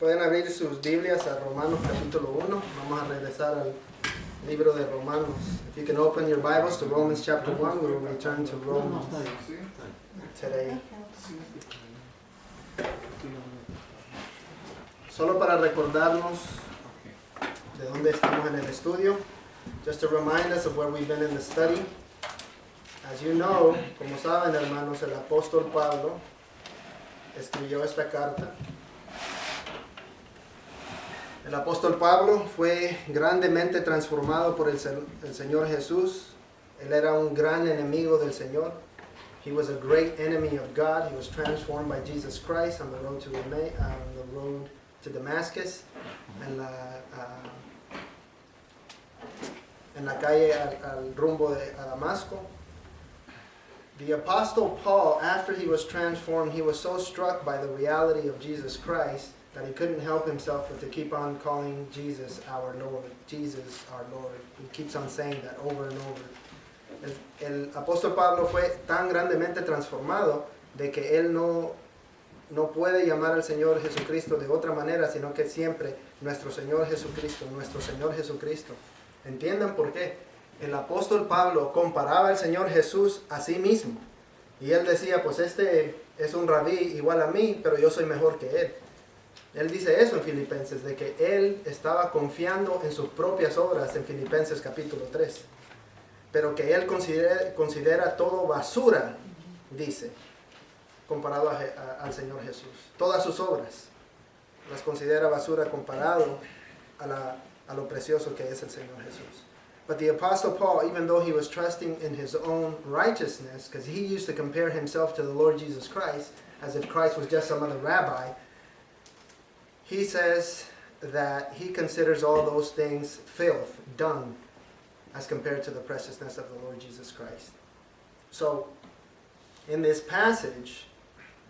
Pueden abrir sus Biblias a Romanos capítulo 1. Vamos a regresar al libro de Romanos. If you can open your Bibles to Romans chapter 1, we will return to Romans today. Solo para recordarnos de dónde estamos en el estudio. Just to remind us of where we've been in the study. As you know, como saben hermanos, el apóstol Pablo escribió esta carta. El apóstol Pablo fue grandemente transformado por el Señor Jesús. Él era un gran enemigo del Señor. He was a great enemy of God. He was transformed by Jesus Christ on the road to Damascus, en la calle al rumbo a Damasco. The Apostle Paul, after he was transformed, he was so struck by the reality of Jesus Christ that he couldn't help himself but to keep on calling Jesus our Lord. Jesus our Lord. He keeps on saying that over and over. El apóstol Pablo fue tan grandemente transformado de que él no puede llamar al Señor Jesucristo de otra manera, sino que siempre nuestro Señor Jesucristo, nuestro Señor Jesucristo. ¿Entiendan por qué? El apóstol Pablo comparaba al Señor Jesús a sí mismo. Y él decía, pues este es un rabí igual a mí, pero yo soy mejor que él. Él dice eso en Filipenses, de que él estaba confiando en sus propias obras en Filipenses capítulo 3. Pero que él considera todo basura, dice, comparado al Señor Jesús. Todas sus obras las considera basura comparado a lo precioso que es el Señor Jesús. But the Apostle Paul, even though he was trusting in his own righteousness, because he used to compare himself to the Lord Jesus Christ, as if Christ was just some other rabbi, he says that he considers all those things filth, dung, as compared to the preciousness of the Lord Jesus Christ. So, in this passage,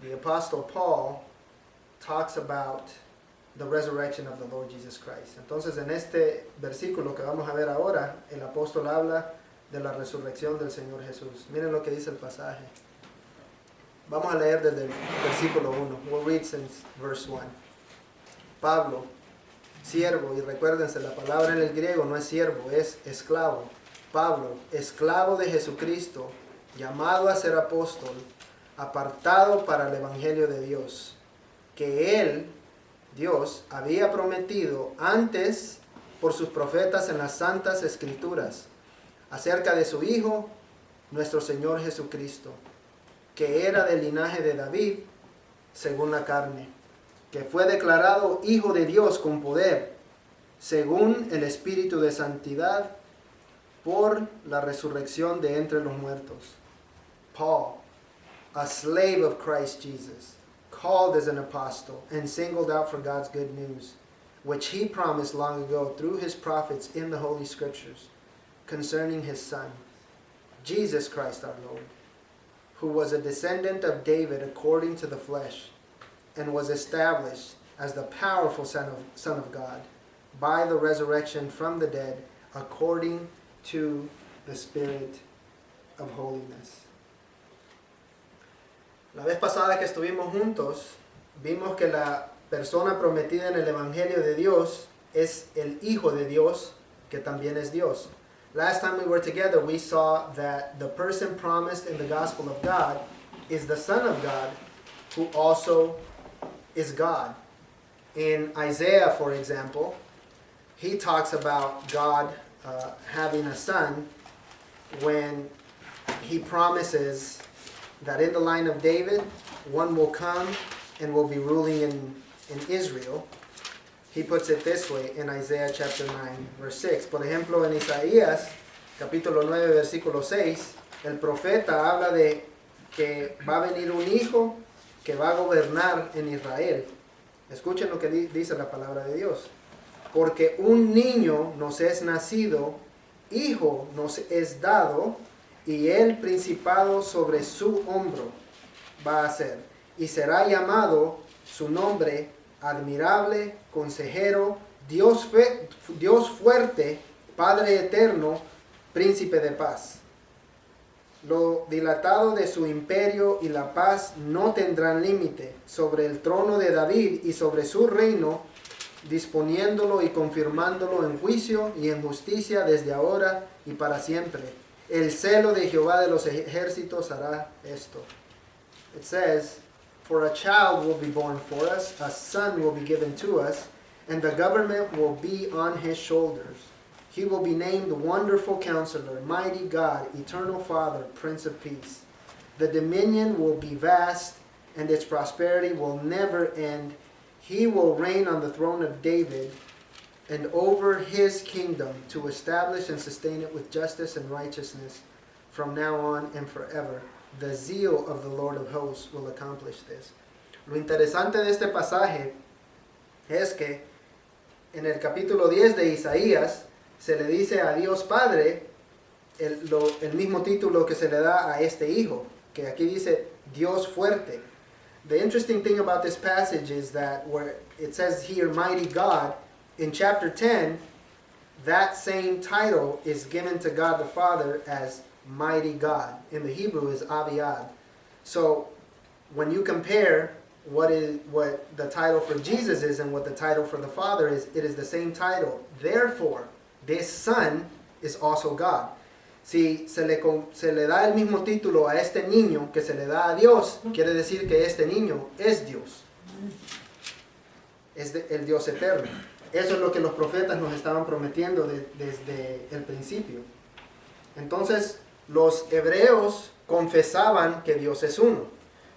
the Apostle Paul talks about the resurrection of the Lord Jesus Christ. Entonces, en este versículo que vamos a ver ahora, el apóstol habla de la resurrección del Señor Jesús. Miren lo que dice el pasaje. Vamos a leer desde el versículo 1. We'll read since verse 1. Pablo, siervo, y recuérdense, la palabra en el griego no es siervo, es esclavo. Pablo, esclavo de Jesucristo, llamado a ser apóstol, apartado para el evangelio de Dios, que él, Dios, había prometido antes por sus profetas en las santas escrituras, acerca de su Hijo, nuestro Señor Jesucristo, que era del linaje de David, según la carne, que fue declarado Hijo de Dios con poder, según el Espíritu de Santidad, por la resurrección de entre los muertos. Paul, a slave of Christ Jesus, called as an apostle and singled out for God's good news, which he promised long ago through his prophets in the Holy Scriptures, concerning his Son, Jesus Christ our Lord, who was a descendant of David according to the flesh, and was established as the powerful Son of God, by the resurrection from the dead, according to the Spirit of holiness. La vez pasada que estuvimos juntos, vimos que la persona prometida en el Evangelio de Dios es el Hijo de Dios, que también es Dios. Last time we were together, we saw that the person promised in the gospel of God is the Son of God, who also is God. In Isaiah, for example, he talks about God having a son when he promises that in the line of David, one will come and will be ruling in Israel. He puts it this way in Isaiah chapter 9, verse 6. Por ejemplo, en Isaías, capítulo 9, versículo 6, el profeta habla de que va a venir un hijo que va a gobernar en Israel. Escuchen lo que dice la palabra de Dios. Porque un niño nos es nacido, hijo nos es dado, y el principado sobre su hombro va a ser. Y será llamado su nombre admirable, consejero, Dios fuerte, Padre eterno, príncipe de paz. Lo dilatado de su imperio y la paz no tendrán límite sobre el trono de David y sobre su reino, disponiéndolo y confirmándolo en juicio y en justicia desde ahora y para siempre. El celo de Jehová de los ejércitos hará esto. It says, "For a child will be born for us, a son will be given to us, and the government will be on his shoulders. He will be named Wonderful Counselor, Mighty God, Eternal Father, Prince of Peace. The dominion will be vast, and its prosperity will never end. He will reign on the throne of David and over his kingdom to establish and sustain it with justice and righteousness from now on and forever. The zeal of the Lord of hosts will accomplish this." Lo interesante de este pasaje es que en el capítulo 10 de Isaías se le dice a Dios Padre el mismo título que se le da a este hijo, que aquí dice Dios fuerte. The interesting thing about this passage is that where it says here Mighty God, in chapter 10, that same title is given to God the Father as Mighty God. In the Hebrew is Aviad. So when you compare what the title for Jesus is and what the title for the Father is, it is the same title. Therefore, this Son is also God. Si se le da el mismo título a este niño que se le da a Dios, quiere decir que este niño es Dios. Es el Dios eterno. Eso es lo que los profetas nos estaban prometiendo desde el principio. Entonces, los hebreos confesaban que Dios es uno,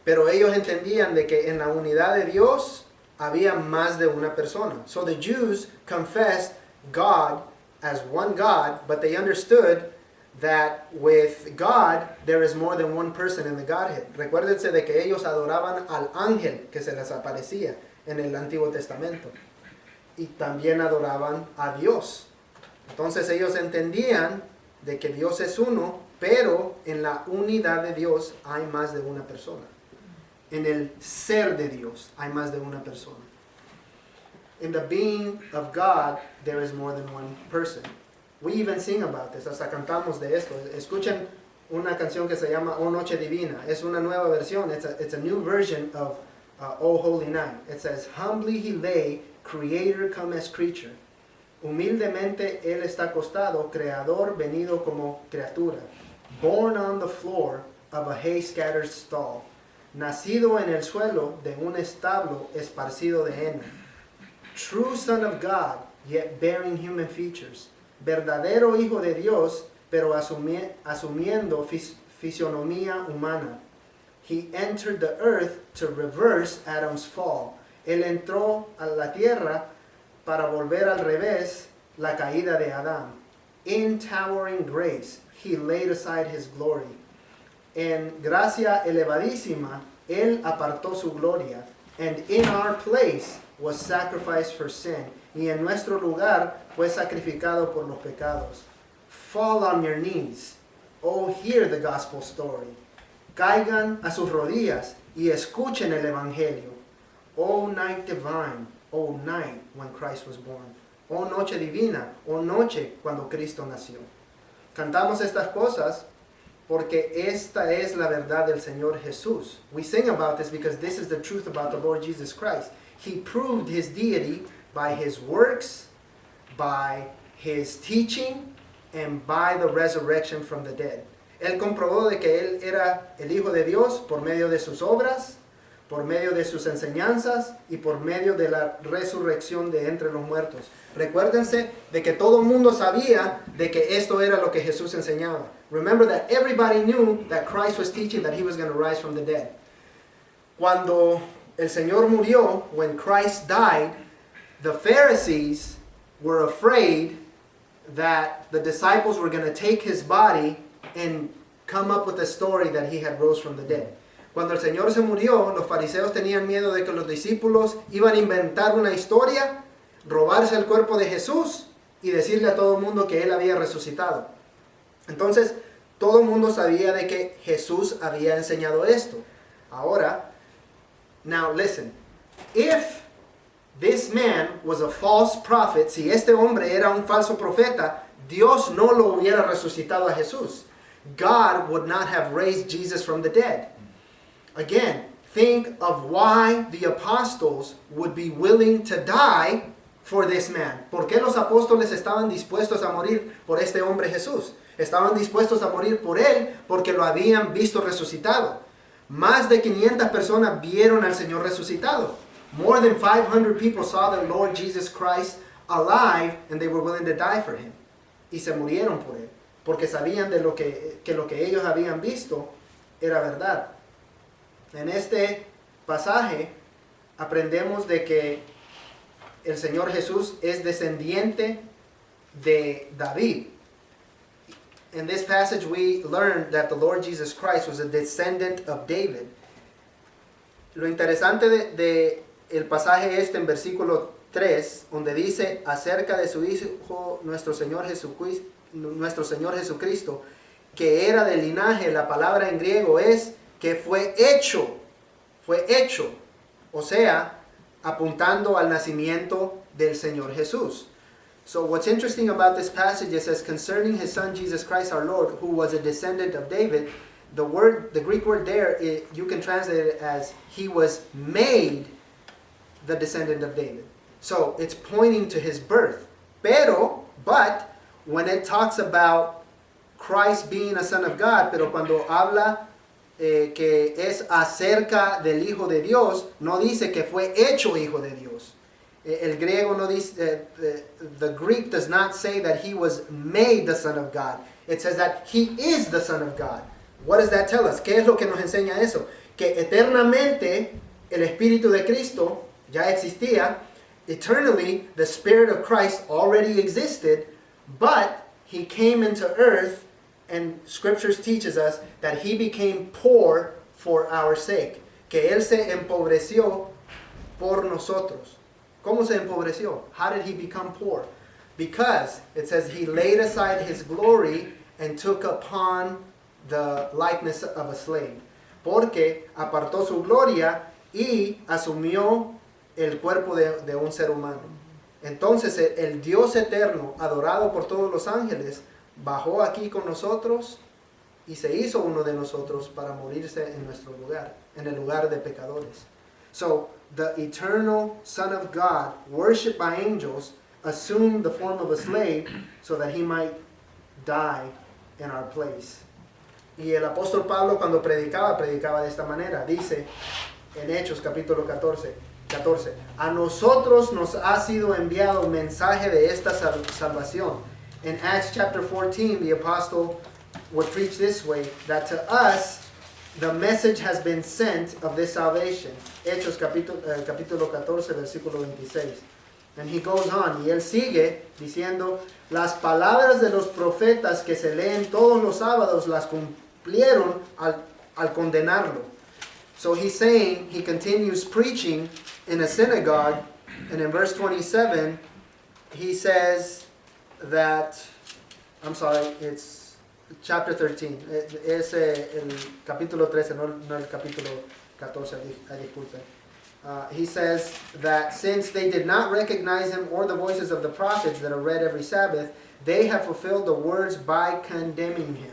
pero ellos entendían de que en la unidad de Dios había más de una persona. So the Jews confessed God as one God, but they understood that with God there is more than one person in the Godhead. Recuérdense de que ellos adoraban al ángel que se les aparecía en el Antiguo Testamento y también adoraban a Dios. Entonces ellos entendían de que Dios es uno, pero en la unidad de Dios hay más de una persona. En el ser de Dios hay más de una persona. In the being of God, there is more than one person. We even sing about this. Hasta cantamos de esto. Escuchen una canción que se llama Oh Noche Divina. Es una nueva versión. It's a new version of Oh Holy Night. It says, "Humbly he lay, Creator come as creature. Humildemente él está acostado, Creador venido como criatura. Born on the floor of a hay-scattered stall. Nacido en el suelo de un establo esparcido de heno. True Son of God, yet bearing human features. Verdadero Hijo de Dios, pero asumiendo fisionomía humana. He entered the earth to reverse Adam's fall. Él entró a la tierra para volver al revés la caída de Adán. In towering grace, he laid aside his glory. En gracia elevadísima, él apartó su gloria. And in our place was sacrificed for sin. Y en nuestro lugar fue sacrificado por los pecados. Fall on your knees. Oh, hear the gospel story. Caigan a sus rodillas y escuchen el evangelio. Oh, night divine. Oh, night when Christ was born. Oh, noche divina. Oh, noche cuando Cristo nació. Cantamos estas cosas porque esta es la verdad del Señor Jesús. We sing about this because this is the truth about the Lord Jesus Christ. He proved his deity by his works, by his teaching, and by the resurrection from the dead. Él comprobó de que él era el Hijo de Dios por medio de sus obras, por medio de sus enseñanzas y por medio de la resurrección de entre los muertos. Recuérdense de que todo el mundo sabía de que esto era lo que Jesús enseñaba. Remember that everybody knew that Christ was teaching that he was going to rise from the dead. Cuando el Señor murió, when Christ died, the Pharisees were afraid that the disciples were going to take his body and come up with a story that he had rose from the dead. Cuando el Señor se murió, los fariseos tenían miedo de que los discípulos iban a inventar una historia, robarse el cuerpo de Jesús y decirle a todo el mundo que él había resucitado. Entonces, todo el mundo sabía de que Jesús había enseñado esto. Ahora, now listen, if this man was a false prophet, si este hombre era un falso profeta, Dios no lo hubiera resucitado a Jesús. God would not have raised Jesus from the dead. Again, think of why the apostles would be willing to die for this man. ¿Por qué los apóstoles estaban dispuestos a morir por este hombre Jesús? Estaban dispuestos a morir por él porque lo habían visto resucitado. Más de 500 personas vieron al Señor resucitado. More than 500 people saw the Lord Jesus Christ alive and they were willing to die for him. Y se murieron por él, porque sabían de lo que ellos habían visto era verdad. En este pasaje aprendemos de que el Señor Jesús es descendiente de David. In this passage we learn that the Lord Jesus Christ was a descendant of David. Lo interesante de el pasaje en versículo 3, donde dice acerca de su Hijo nuestro Señor Jesucristo, que era del linaje, la palabra en griego es que fue hecho, o sea, apuntando al nacimiento del Señor Jesús. So what's interesting about this passage, it says concerning his son Jesus Christ our Lord, who was a descendant of David. The Greek word there, you can translate it as he was made the descendant of David. So it's pointing to his birth. But when it talks about Christ being a son of God, pero cuando habla que es acerca del Hijo de Dios, no dice que fue hecho Hijo de Dios. El griego no dice, the Greek does not say that he was made the Son of God. It says that he is the Son of God. What does that tell us? ¿Qué es lo que nos enseña eso? Que eternamente el Espíritu de Cristo ya existía. Eternally, the Spirit of Christ already existed, but he came into earth, and Scriptures teaches us that he became poor for our sake. Que él se empobreció por nosotros. ¿Cómo se empobreció? How did he become poor? Because it says he laid aside his glory and took upon the likeness of a slave. Porque apartó su gloria y asumió el cuerpo de un ser humano. Entonces el Dios eterno, adorado por todos los ángeles, bajó aquí con nosotros y se hizo uno de nosotros para morirse en nuestro lugar, en el lugar de pecadores. So, the eternal Son of God, worshipped by angels, assumed the form of a slave so that he might die in our place. Y el apóstol Pablo cuando predicaba de esta manera. Dice en Hechos capítulo 14, a nosotros nos ha sido enviado un mensaje de esta salvación. In Acts chapter 14, the apostle would preach this way, that to us the message has been sent of this salvation. Hechos capítulo 14, versículo 26. And he goes on, y él sigue diciendo, las palabras de los profetas que se leen todos los sábados las cumplieron al condenarlo. So he's saying, he continues preaching in a synagogue, and in verse 27, he says that, it's chapter 13, es el capítulo 13, no el capítulo 14, disculpen. He says that since they did not recognize him or the voices of the prophets that are read every Sabbath, they have fulfilled the words by condemning him.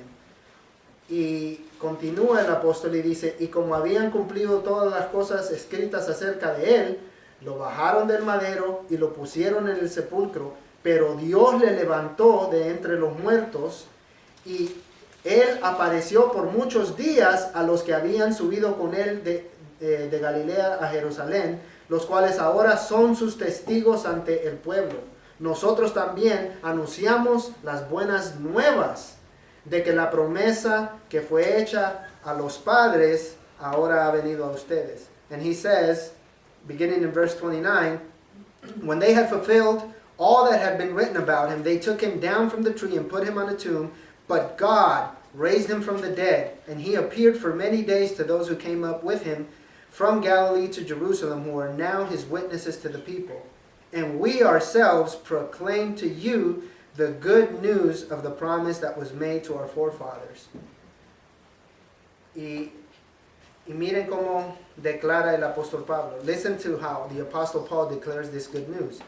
Y continúa el apóstol y dice, y como habían cumplido todas las cosas escritas acerca de él, lo bajaron del madero y lo pusieron en el sepulcro, pero Dios le levantó de entre los muertos, y él apareció por muchos días a los que habían subido con él de Galilea a Jerusalén, los cuales ahora son sus testigos ante el pueblo. Nosotros también anunciamos las buenas nuevas de que la promesa que fue hecha a los padres ahora ha venido a ustedes. And he says, beginning in verse 29, when they had fulfilled all that had been written about him, they took him down from the tree and put him on a tomb, but God raised him from the dead, and he appeared for many days to those who came up with him from Galilee to Jerusalem, who are now his witnesses to the people. And we ourselves proclaim to you the good news of the promise that was made to our forefathers. Y miren cómo declara el apóstol Pablo. Listen to how the apostle Paul declares this good news.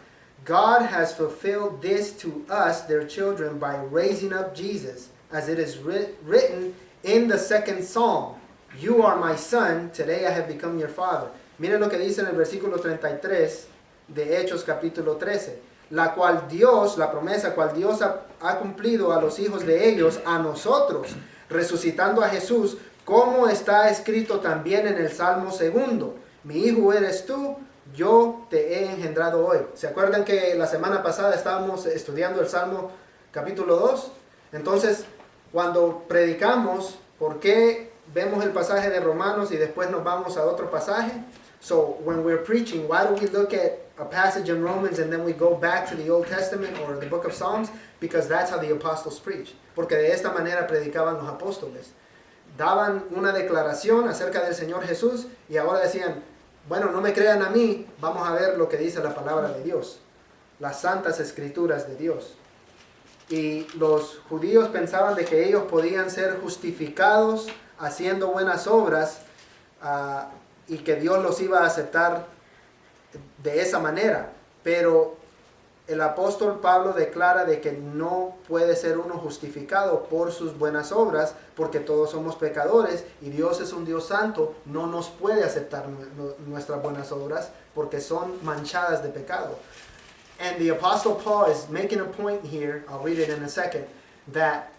God has fulfilled this to us, their children, by raising up Jesus, as it is written in the second Psalm. You are my son, today I have become your father. Miren lo que dice en el versículo 33 de Hechos capítulo 13. La cual Dios, la promesa cual Dios ha cumplido a los hijos de ellos, a nosotros, resucitando a Jesús, como está escrito también en el Salmo 2. Mi hijo eres tú, yo te he engendrado hoy. ¿Se acuerdan que la semana pasada estábamos estudiando el Salmo capítulo 2? Entonces, cuando predicamos, ¿por qué vemos el pasaje de Romanos y después nos vamos a otro pasaje? So, when we're preaching, why do we look at a passage in Romans and then we go back to the Old Testament or the book of Psalms? Because that's how the apostles preach. Porque de esta manera predicaban los apóstoles. Daban una declaración acerca del Señor Jesús y ahora decían, bueno, no me crean a mí, vamos a ver lo que dice la palabra de Dios, las santas escrituras de Dios. Y los judíos pensaban de que ellos podían ser justificados haciendo buenas obras y que Dios los iba a aceptar de esa manera. Pero el apóstol Pablo declara de que no puede ser uno justificado por sus buenas obras, porque todos somos pecadores y Dios es un Dios santo, no nos puede aceptar nuestras buenas obras porque son manchadas de pecado. And the apostle Paul is making a point here, I'll read it in a second, that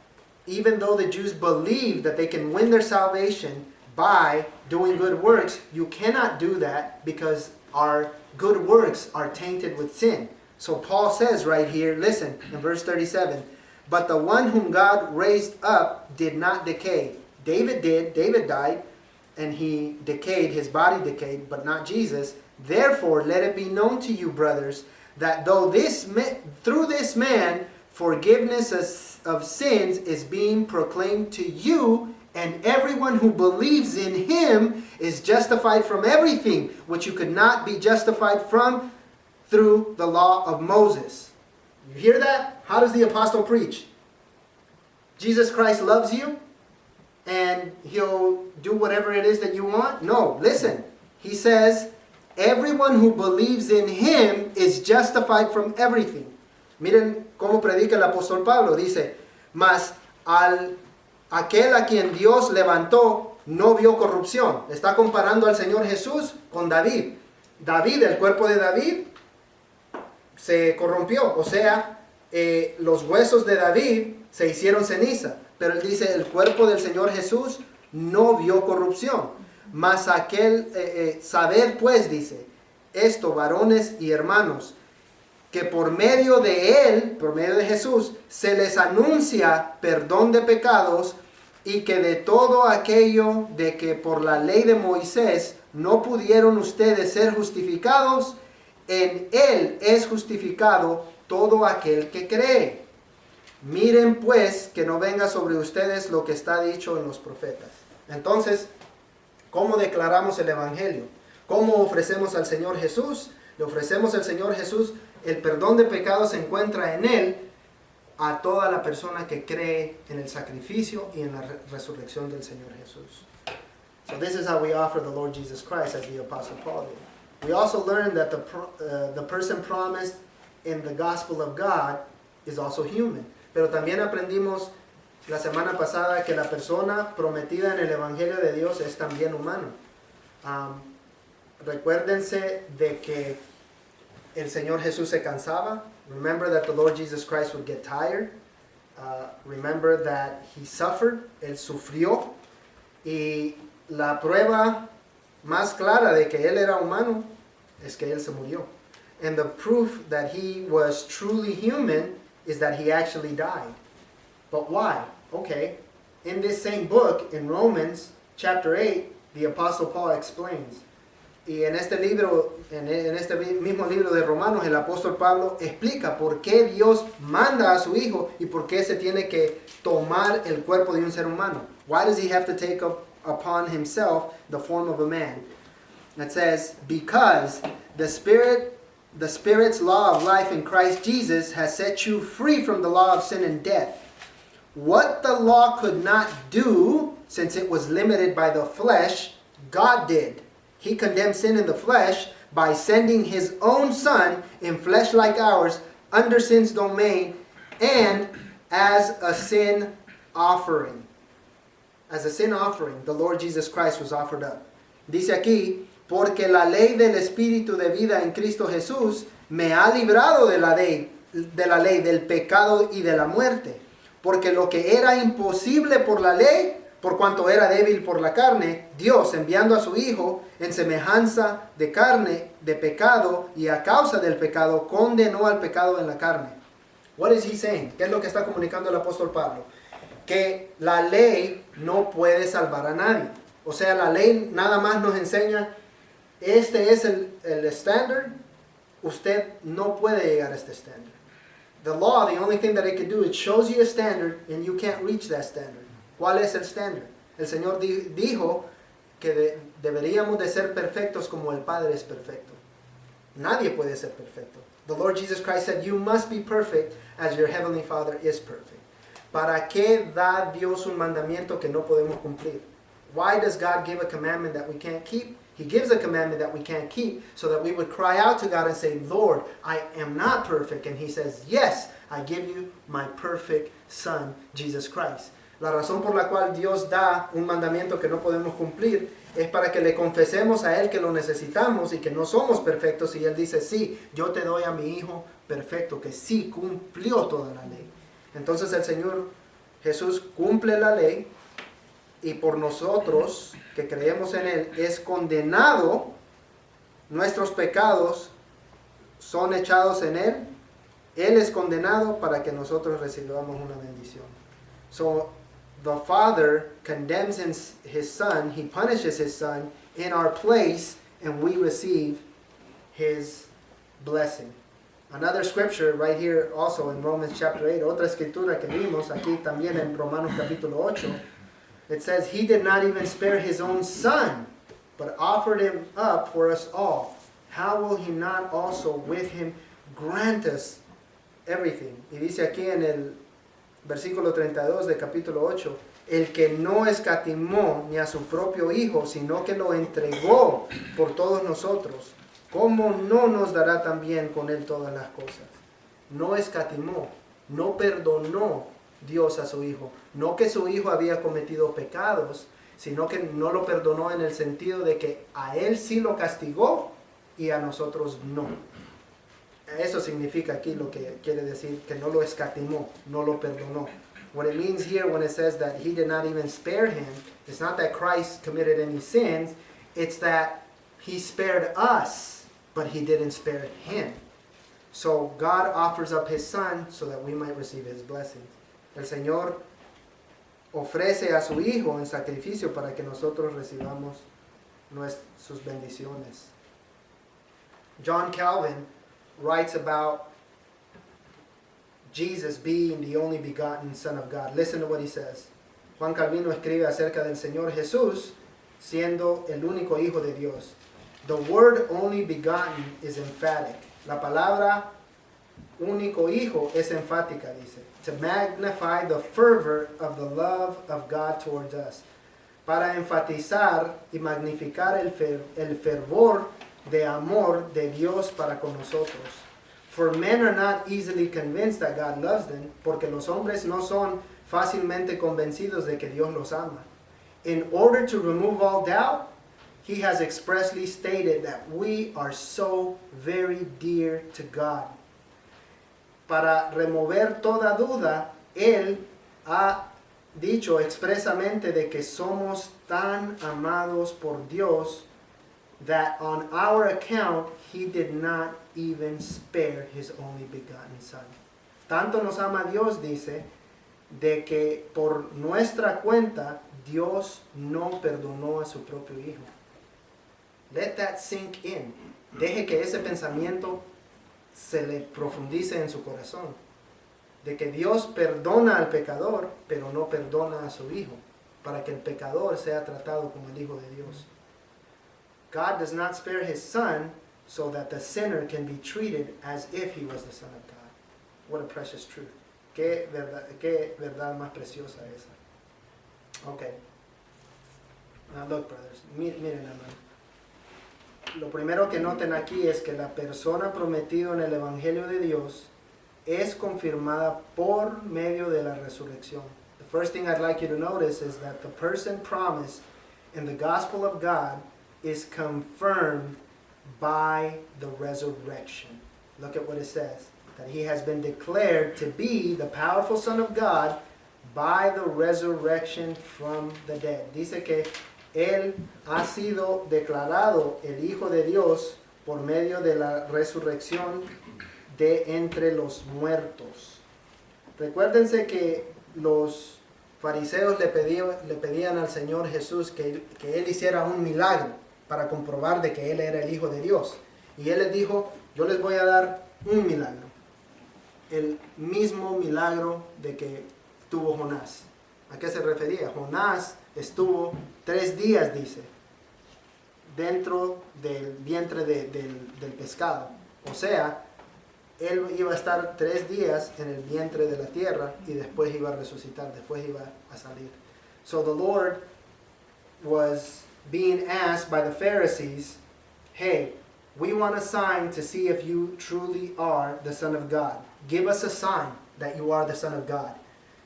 even though the Jews believe that they can win their salvation by doing good works, you cannot do that because our good works are tainted with sin. So Paul says right here, listen, in verse 37, but the one whom God raised up did not decay. David died, and he decayed, his body decayed, but not Jesus. Therefore, let it be known to you, brothers, that through this man, forgiveness of sins is being proclaimed to you, and everyone who believes in him is justified from everything which you could not be justified from through the law of Moses. You hear that? How does the apostle preach? Jesus Christ loves you and he'll do whatever it is that you want? No, listen. He says, everyone who believes in him is justified from everything. Miren cómo predica el apóstol Pablo. Dice, mas aquel a quien Dios levantó no vio corrupción. Está comparando al Señor Jesús con David. David, el cuerpo de David, se corrompió, o sea, los huesos de David se hicieron ceniza, pero él dice, el cuerpo del Señor Jesús no vio corrupción, mas saber pues, dice, esto, varones y hermanos, que por medio de él, por medio de Jesús, se les anuncia perdón de pecados, y que de todo aquello de que por la ley de Moisés no pudieron ustedes ser justificados, en él es justificado todo aquel que cree. Miren pues que no venga sobre ustedes lo que está dicho en los profetas. Entonces, ¿cómo declaramos el evangelio? ¿Cómo ofrecemos al Señor Jesús? Le ofrecemos al Señor Jesús, el perdón de pecados se encuentra en él, a toda la persona que cree en el sacrificio y en la resurrección del Señor Jesús. So this is how we offer the Lord Jesus Christ, as the Apostle Paul did. We also learned that the person promised in the gospel of God is also human. Pero también aprendimos la semana pasada que la persona prometida en el Evangelio de Dios es también humano. Recuérdense de que el Señor Jesús se cansaba. Remember that the Lord Jesus Christ would get tired. Remember that he suffered. Él sufrió. Y la prueba más clara de que él era humano es que él se murió. And the proof that he was truly human is that he actually died. But why? Okay. In this same book, in Romans chapter 8, the Apostle Paul explains. Y en este libro, en este mismo libro de Romanos, el apóstol Pablo explica por qué Dios manda a su Hijo y por qué se tiene que tomar el cuerpo de un ser humano. Why does he have to take up upon himself the form of a man? It says, because the Spirit's law of life in Christ Jesus has set you free from the law of sin and death. What the law could not do, since it was limited by the flesh, God did. He condemned sin in the flesh by sending his own Son in flesh like ours under sin's domain, and as a sin offering. As a sin offering, the Lord Jesus Christ was offered up. Dice aquí, porque la ley del Espíritu de vida en Cristo Jesús me ha librado de la ley del pecado y de la muerte. Porque lo que era imposible por la ley, por cuanto era débil por la carne, Dios, enviando a su Hijo en semejanza de carne, de pecado, y a causa del pecado, condenó al pecado en la carne. What is he saying? ¿Qué es lo que está comunicando el apóstol Pablo? Que la ley no puede salvar a nadie. O sea, la ley nada más nos enseña, este es el estándar, usted no puede llegar a este estándar. The law, the only thing that it can do, it shows you a standard and you can't reach that standard. ¿Cuál es el estándar? El Señor dijo que deberíamos de ser perfectos como el Padre es perfecto. Nadie puede ser perfecto. The Lord Jesus Christ said, you must be perfect as your heavenly Father is perfect. ¿Para qué da Dios un mandamiento que no podemos cumplir? Why does God give a commandment that we can't keep? He gives a commandment that we can't keep so that we would cry out to God and say, Lord, I am not perfect. And He says, yes, I give you my perfect Son, Jesus Christ. La razón por la cual Dios da un mandamiento que no podemos cumplir es para que le confesemos a Él que lo necesitamos y que no somos perfectos. Y Él dice, sí, yo te doy a mi Hijo perfecto, que sí cumplió toda la ley. Entonces el Señor Jesús cumple la ley y por nosotros que creemos en Él es condenado, nuestros pecados son echados en Él, Él es condenado para que nosotros recibamos una bendición. So the Father condemns His Son, He punishes His Son in our place, and we receive His blessing. Another scripture right here also in Romans chapter 8, otra escritura que vimos aquí también en Romanos capítulo 8, it says, He did not even spare His own Son, but offered Him up for us all. How will He not also with Him grant us everything? Y dice aquí en el versículo 32 de capítulo 8, el que no escatimó ni a su propio Hijo, sino que lo entregó por todos nosotros, ¿cómo no nos dará también con Él todas las cosas? No escatimó, no perdonó Dios a su Hijo. No que su Hijo había cometido pecados, sino que no lo perdonó en el sentido de que a Él sí lo castigó y a nosotros no. Eso significa aquí lo que quiere decir que no lo escatimó, no lo perdonó. What it means here when it says that He did not even spare Him, it's not that Christ committed any sins, it's that He spared us, but He didn't spare Him. So God offers up His Son so that we might receive His blessings. El Señor ofrece a su Hijo en sacrificio para que nosotros recibamos sus bendiciones. John Calvin writes about Jesus being the only begotten Son of God. Listen to what he says. Juan Calvino escribe acerca del Señor Jesús siendo el único Hijo de Dios. The word only begotten is emphatic. La palabra único Hijo es enfática, dice. To magnify the fervor of the love of God towards us. Para enfatizar y magnificar el fervor de amor de Dios para con nosotros. For men are not easily convinced that God loves them, porque los hombres no son fácilmente convencidos de que Dios los ama. In order to remove all doubt, He has expressly stated that we are so very dear to God. Para remover toda duda, Él ha dicho expresamente de que somos tan amados por Dios that on our account He did not even spare His only begotten Son. Tanto nos ama Dios, dice, de que por nuestra cuenta Dios no perdonó a su propio Hijo. Let that sink in. Deje que ese pensamiento se le profundice en su corazón. De que Dios perdona al pecador, pero no perdona a su Hijo, para que el pecador sea tratado como el Hijo de Dios. God does not spare His Son so that the sinner can be treated as if he was the Son of God. What a precious truth. Qué verdad más preciosa esa. Okay. Now look, brothers. Miren, hermano. Lo primero que noten aquí es que la persona prometida en el Evangelio de Dios es confirmada por medio de la resurrección. The first thing I'd like you to notice is that the person promised in the gospel of God is confirmed by the resurrection. Look at what it says. That he has been declared to be the powerful Son of God by the resurrection from the dead. Dice que él ha sido declarado el Hijo de Dios por medio de la resurrección de entre los muertos. Recuérdense que los fariseos le pedían al Señor Jesús que él hiciera un milagro para comprobar de que él era el Hijo de Dios. Y él les dijo, yo les voy a dar un milagro. El mismo milagro de que tuvo Jonás. ¿A qué se refería? Jonás estuvo 3 días, dice, dentro del vientre del pescado. O sea, él iba a estar 3 días en el vientre de la tierra y después iba a resucitar, después iba a salir. So the Lord was being asked by the Pharisees, hey, we want a sign to see if you truly are the Son of God. Give us a sign that you are the Son of God.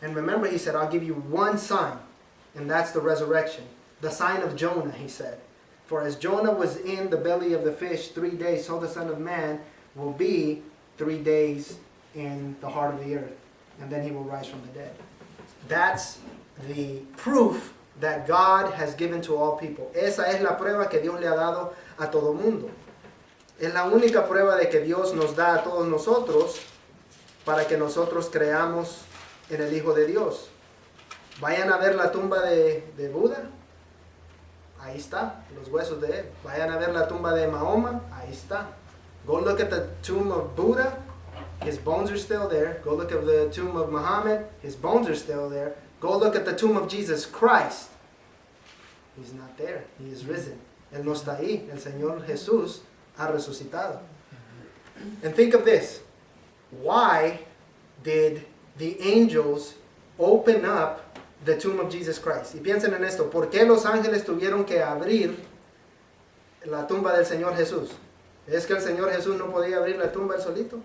And remember, he said, I'll give you one sign, and that's the resurrection. The sign of Jonah, he said. For as Jonah was in the belly of the fish 3 days, so the Son of Man will be 3 days in the heart of the earth. And then he will rise from the dead. That's the proof that God has given to all people. Esa es la prueba que Dios le ha dado a todo mundo. Es la única prueba de que Dios nos da a todos nosotros para que nosotros creamos en el Hijo de Dios. Vayan a ver la tumba de Buda. Ahí está, los huesos de él. Vayan a ver la tumba de Mahoma. Ahí está. Go look at the tomb of Buddha. His bones are still there. Go look at the tomb of Muhammad. His bones are still there. Go look at the tomb of Jesus Christ. He's not there. He is risen. Él no está ahí. El Señor Jesús ha resucitado. And think of this. Why did the angels open up the tomb of Jesus Christ? Y piensen en esto. ¿Por qué los ángeles tuvieron que abrir la tumba del Señor Jesús? ¿Es que el Señor Jesús no podía abrir la tumba él solito?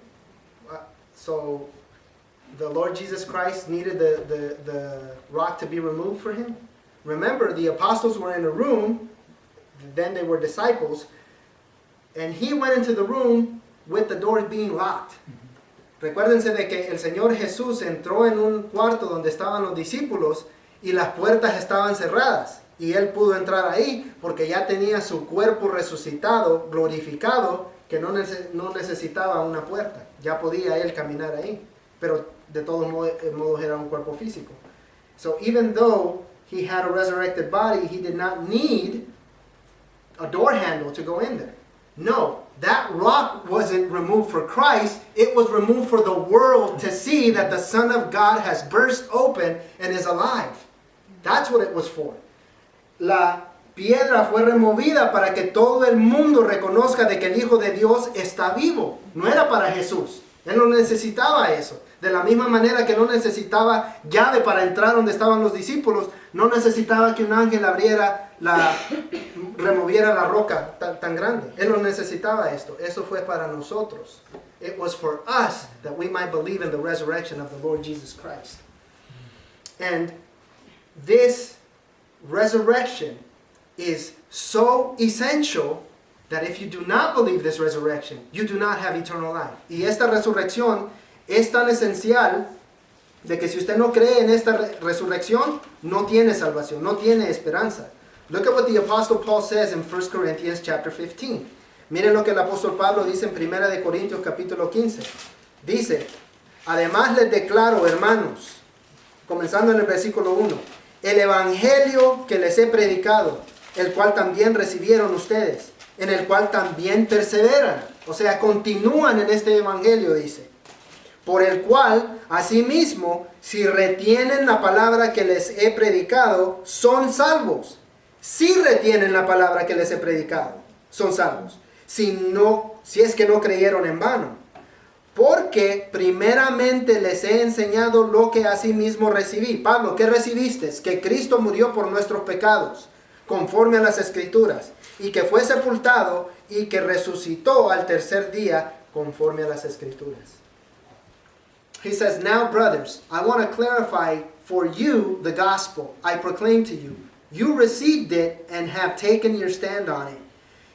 So the Lord Jesus Christ needed the rock to be removed for him? Remember, the apostles were in a room, then they were disciples, and he went into the room with the doors being locked. Recuérdense de que el Señor Jesús entró en un cuarto donde estaban los discípulos y las puertas estaban cerradas. Y él pudo entrar ahí porque ya tenía su cuerpo resucitado, glorificado, que no necesitaba una puerta. Ya podía él caminar ahí. Pero de todos modos era un cuerpo físico. So even though he had a resurrected body, he did not need a door handle to go in there. No, that rock wasn't removed for Christ. It was removed for the world to see that the Son of God has burst open and is alive. That's what it was for. La piedra fue removida para que todo el mundo reconozca de que el Hijo de Dios está vivo. No era para Jesús. Él no necesitaba eso. De la misma manera que no necesitaba llave para entrar donde estaban los discípulos, no necesitaba que un ángel removiera la roca tan grande. Él no necesitaba esto. Eso fue para nosotros. It was for us that we might believe in the resurrection of the Lord Jesus Christ. And this resurrection is so essential that if you do not believe this resurrection, you do not have eternal life. Y esta resurrección es tan esencial de que si usted no cree en esta resurrección, no tiene salvación, no tiene esperanza. Look at what the Apostle Paul says in 1 Corinthians chapter 15. Miren lo que el apóstol Pablo dice en 1 de Corintios capítulo 15. Dice, además les declaro, hermanos, comenzando en el versículo 1, el evangelio que les he predicado, el cual también recibieron ustedes, en el cual también perseveran. O sea, continúan en este evangelio, dice. Por el cual, asimismo, si retienen la palabra que les he predicado, son salvos. Si retienen la palabra que les he predicado, son salvos. Si es que no creyeron en vano. Porque primeramente les he enseñado lo que asimismo recibí. Pablo, ¿qué recibiste? Que Cristo murió por nuestros pecados, conforme a las Escrituras, y que fue sepultado y que resucitó al tercer día, conforme a las Escrituras. He says, now brothers, I want to clarify for you the gospel I proclaim to you. You received it and have taken your stand on it.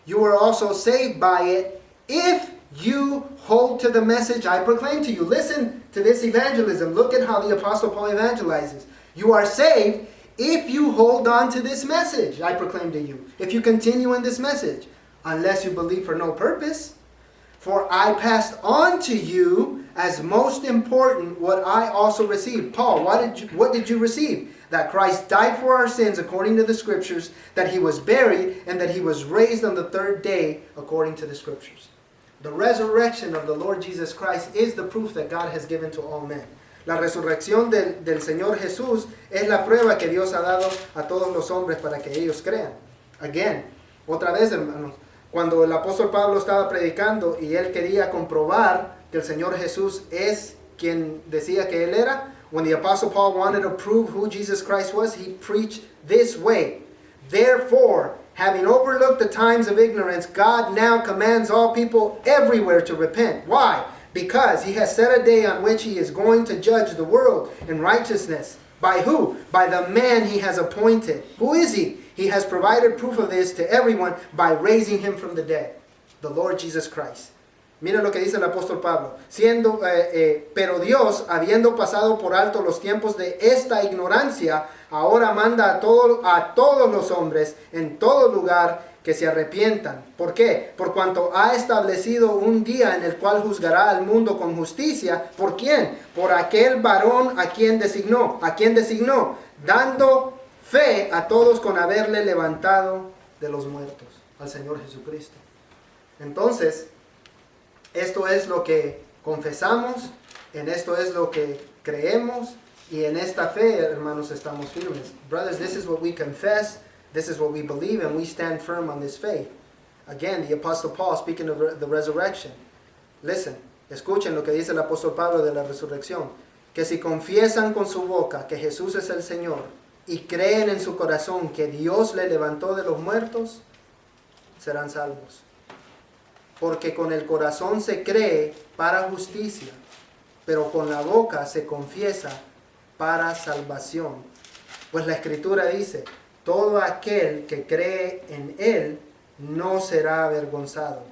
You are also saved by it if you hold to the message I proclaim to you. Listen to this evangelism. Look at how the Apostle Paul evangelizes. You are saved if you hold on to this message I proclaim to you. If you continue in this message. Unless you believe for no purpose. For I passed on to you as most important what I also received. Paul, what did you receive? That Christ died for our sins according to the Scriptures, that He was buried, and that He was raised on the third day according to the Scriptures. The resurrection of the Lord Jesus Christ is the proof that God has given to all men. La resurrección del Señor Jesús es la prueba que Dios ha dado a todos los hombres para que ellos crean. Again, otra vez, hermanos, cuando el apóstol Pablo estaba predicando y él quería comprobar que el Señor Jesús es quien decía que él era, when the apostle Paul wanted to prove who Jesus Christ was, he preached this way. Therefore, having overlooked the times of ignorance, God now commands all people everywhere to repent. Why? Because He has set a day on which He is going to judge the world in righteousness. By who? By the man He has appointed. Who is He? He has provided proof of this to everyone by raising Him from the dead. The Lord Jesus Christ. Mira lo que dice el apóstol Pablo. Pero Dios, habiendo pasado por alto los tiempos de esta ignorancia, ahora manda a todos los hombres en todo lugar que se arrepientan. ¿Por qué? Por cuanto ha establecido un día en el cual juzgará al mundo con justicia. ¿Por quién? Por aquel varón a quien designó. ¿A quién designó? Dando fe a todos con haberle levantado de los muertos, al Señor Jesucristo. Entonces, esto es lo que confesamos, en esto es lo que creemos, y en esta fe, hermanos, estamos firmes. Brothers, this is what we confess, this is what we believe, and we stand firm on this faith. Again, the Apostle Paul speaking of the resurrection. Listen, escuchen lo que dice el apóstol Pablo de la resurrección. Que si confiesan con su boca que Jesús es el Señor, y creen en su corazón que Dios le levantó de los muertos, serán salvos. Porque con el corazón se cree para justicia, pero con la boca se confiesa para salvación. Pues la Escritura dice, todo aquel que cree en Él no será avergonzado.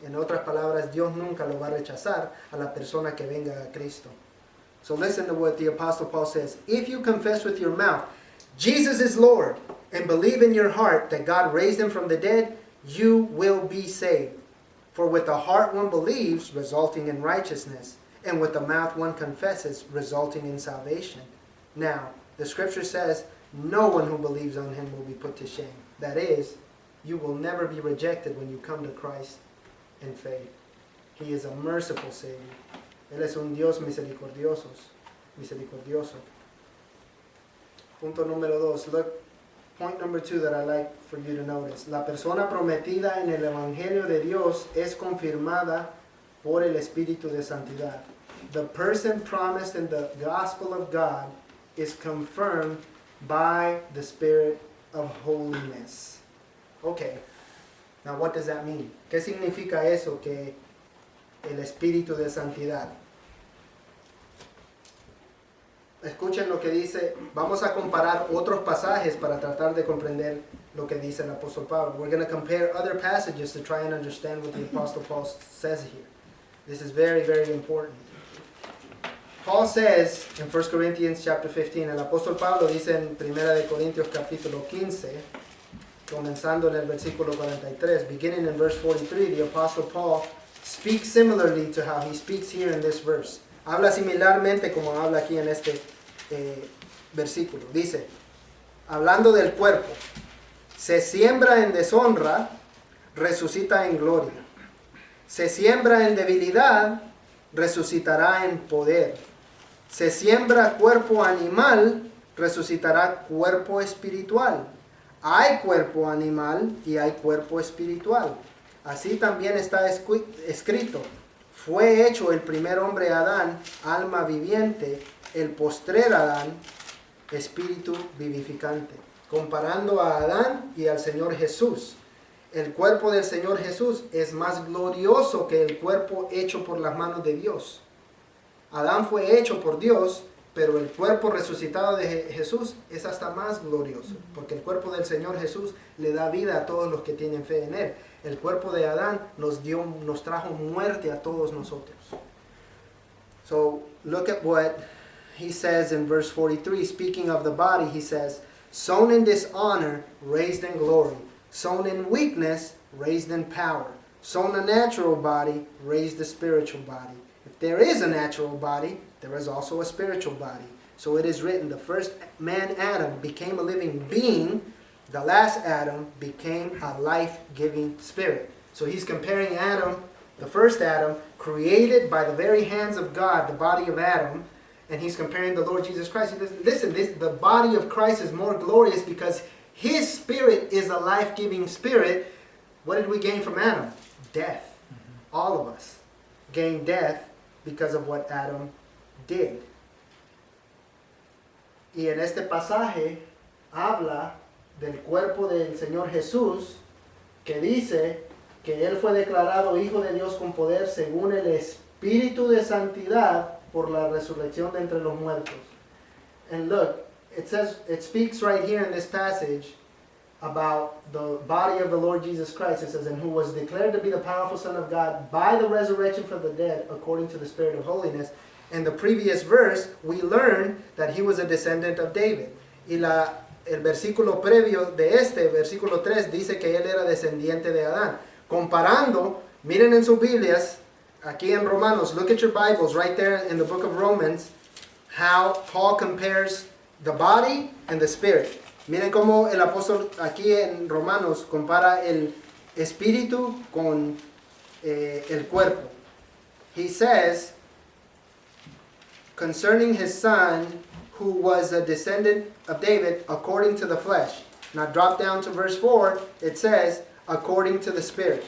En otras palabras, Dios nunca lo va a rechazar a la persona que venga a Cristo. So listen to what the Apostle Paul says. If you confess with your mouth, Jesus is Lord, and believe in your heart that God raised Him from the dead, you will be saved. For with the heart one believes, resulting in righteousness, and with the mouth one confesses, resulting in salvation. Now, the Scripture says, no one who believes on Him will be put to shame. That is, you will never be rejected when you come to Christ in faith. He is a merciful Savior. Él es un Dios misericordioso. Punto número 2. Look, point number 2 that I like for you to notice. La persona prometida en el Evangelio de Dios es confirmada por el Espíritu de Santidad. The person promised in the gospel of God is confirmed by the Spirit of holiness. Okay, now what does that mean? ¿Qué significa eso que el Espíritu de Santidad? Escuchen lo que dice. Vamos a comparar otros pasajes para tratar de comprender lo que dice el apóstol Pablo. We're going to compare other passages to try and understand what the apostle Paul says here. This is very, very important. Paul says in 1 Corinthians chapter 15, el apóstol Pablo dice en 1 de Corintios capítulo 15, comenzando en el versículo 43, beginning in verse 43, the apostle Paul speaks similarly to how he speaks here in this verse. Habla similarmente como habla aquí en este versículo. Dice, hablando del cuerpo, se siembra en deshonra, resucita en gloria. Se siembra en debilidad, resucitará en poder. Se siembra cuerpo animal, resucitará cuerpo espiritual. Hay cuerpo animal y hay cuerpo espiritual. Así también está escrito. Fue hecho el primer hombre Adán, alma viviente, el postrer Adán, espíritu vivificante. Comparando a Adán y al Señor Jesús. El cuerpo del Señor Jesús es más glorioso que el cuerpo hecho por las manos de Dios. Adán fue hecho por Dios Pero el cuerpo resucitado de Jesús es hasta más glorioso, porque el cuerpo del Señor Jesús le da vida a todos los que tienen fe en Él. El cuerpo de Adán nos trajo muerte a todos nosotros. So look at what he says in verse 43. Speaking of the body, he says, sown in dishonor, raised in glory. Sown in weakness, raised in power. Sown a natural body, raised a spiritual body. If there is a natural body, there is also a spiritual body. So it is written, the first man, Adam, became a living being. The last Adam became a life-giving spirit. So he's comparing Adam, the first Adam, created by the very hands of God, the body of Adam, and he's comparing the Lord Jesus Christ. He says, listen, the body of Christ is more glorious because his spirit is a life-giving spirit. What did we gain from Adam? Death. All of us gained death because of what Adam did. Y en este pasaje habla del cuerpo del Señor Jesús, que dice que Él fue declarado Hijo de Dios con poder según el Espíritu de Santidad por la resurrección de entre los muertos. And look, it speaks right here in this passage about the body of the Lord Jesus Christ. It says, and who was declared to be the powerful Son of God by the resurrection from the dead according to the Spirit of holiness. In the previous verse, we learn that he was a descendant of David. Y el versículo previo de este, versículo 3, dice que él era descendiente de Adán. Comparando, miren en sus Biblias, aquí en Romanos, look at your Bibles right there in the book of Romans, how Paul compares the body and the spirit. Miren cómo el apóstol aquí en Romanos compara el espíritu con el cuerpo. He says, concerning his son, who was a descendant of David according to the flesh. Now drop down to verse 4, it says, according to the Spirit.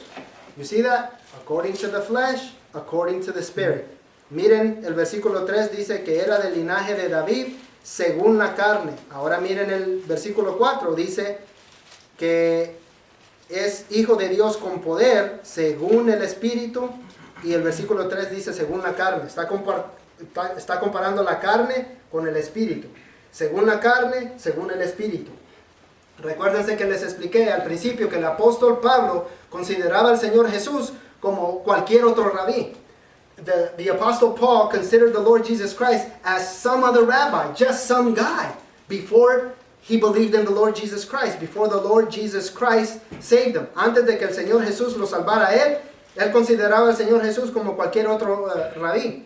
You see that? According to the flesh, according to the Spirit. Miren, el versículo 3 dice que era del linaje de David según la carne. Ahora miren el versículo 4, dice que es hijo de Dios con poder según el Espíritu. Y el versículo 3 dice según la carne. Está comparando la carne con el Espíritu. Según la carne, según el Espíritu. Recuérdense que les expliqué al principio que el apóstol Pablo consideraba al Señor Jesús como cualquier otro rabí. The apostle Paul considered the Lord Jesus Christ as some other rabbi, just some guy, before he believed in the Lord Jesus Christ, before the Lord Jesus Christ saved him. Antes de que el Señor Jesús lo salvara a él consideraba al Señor Jesús como cualquier otro rabí.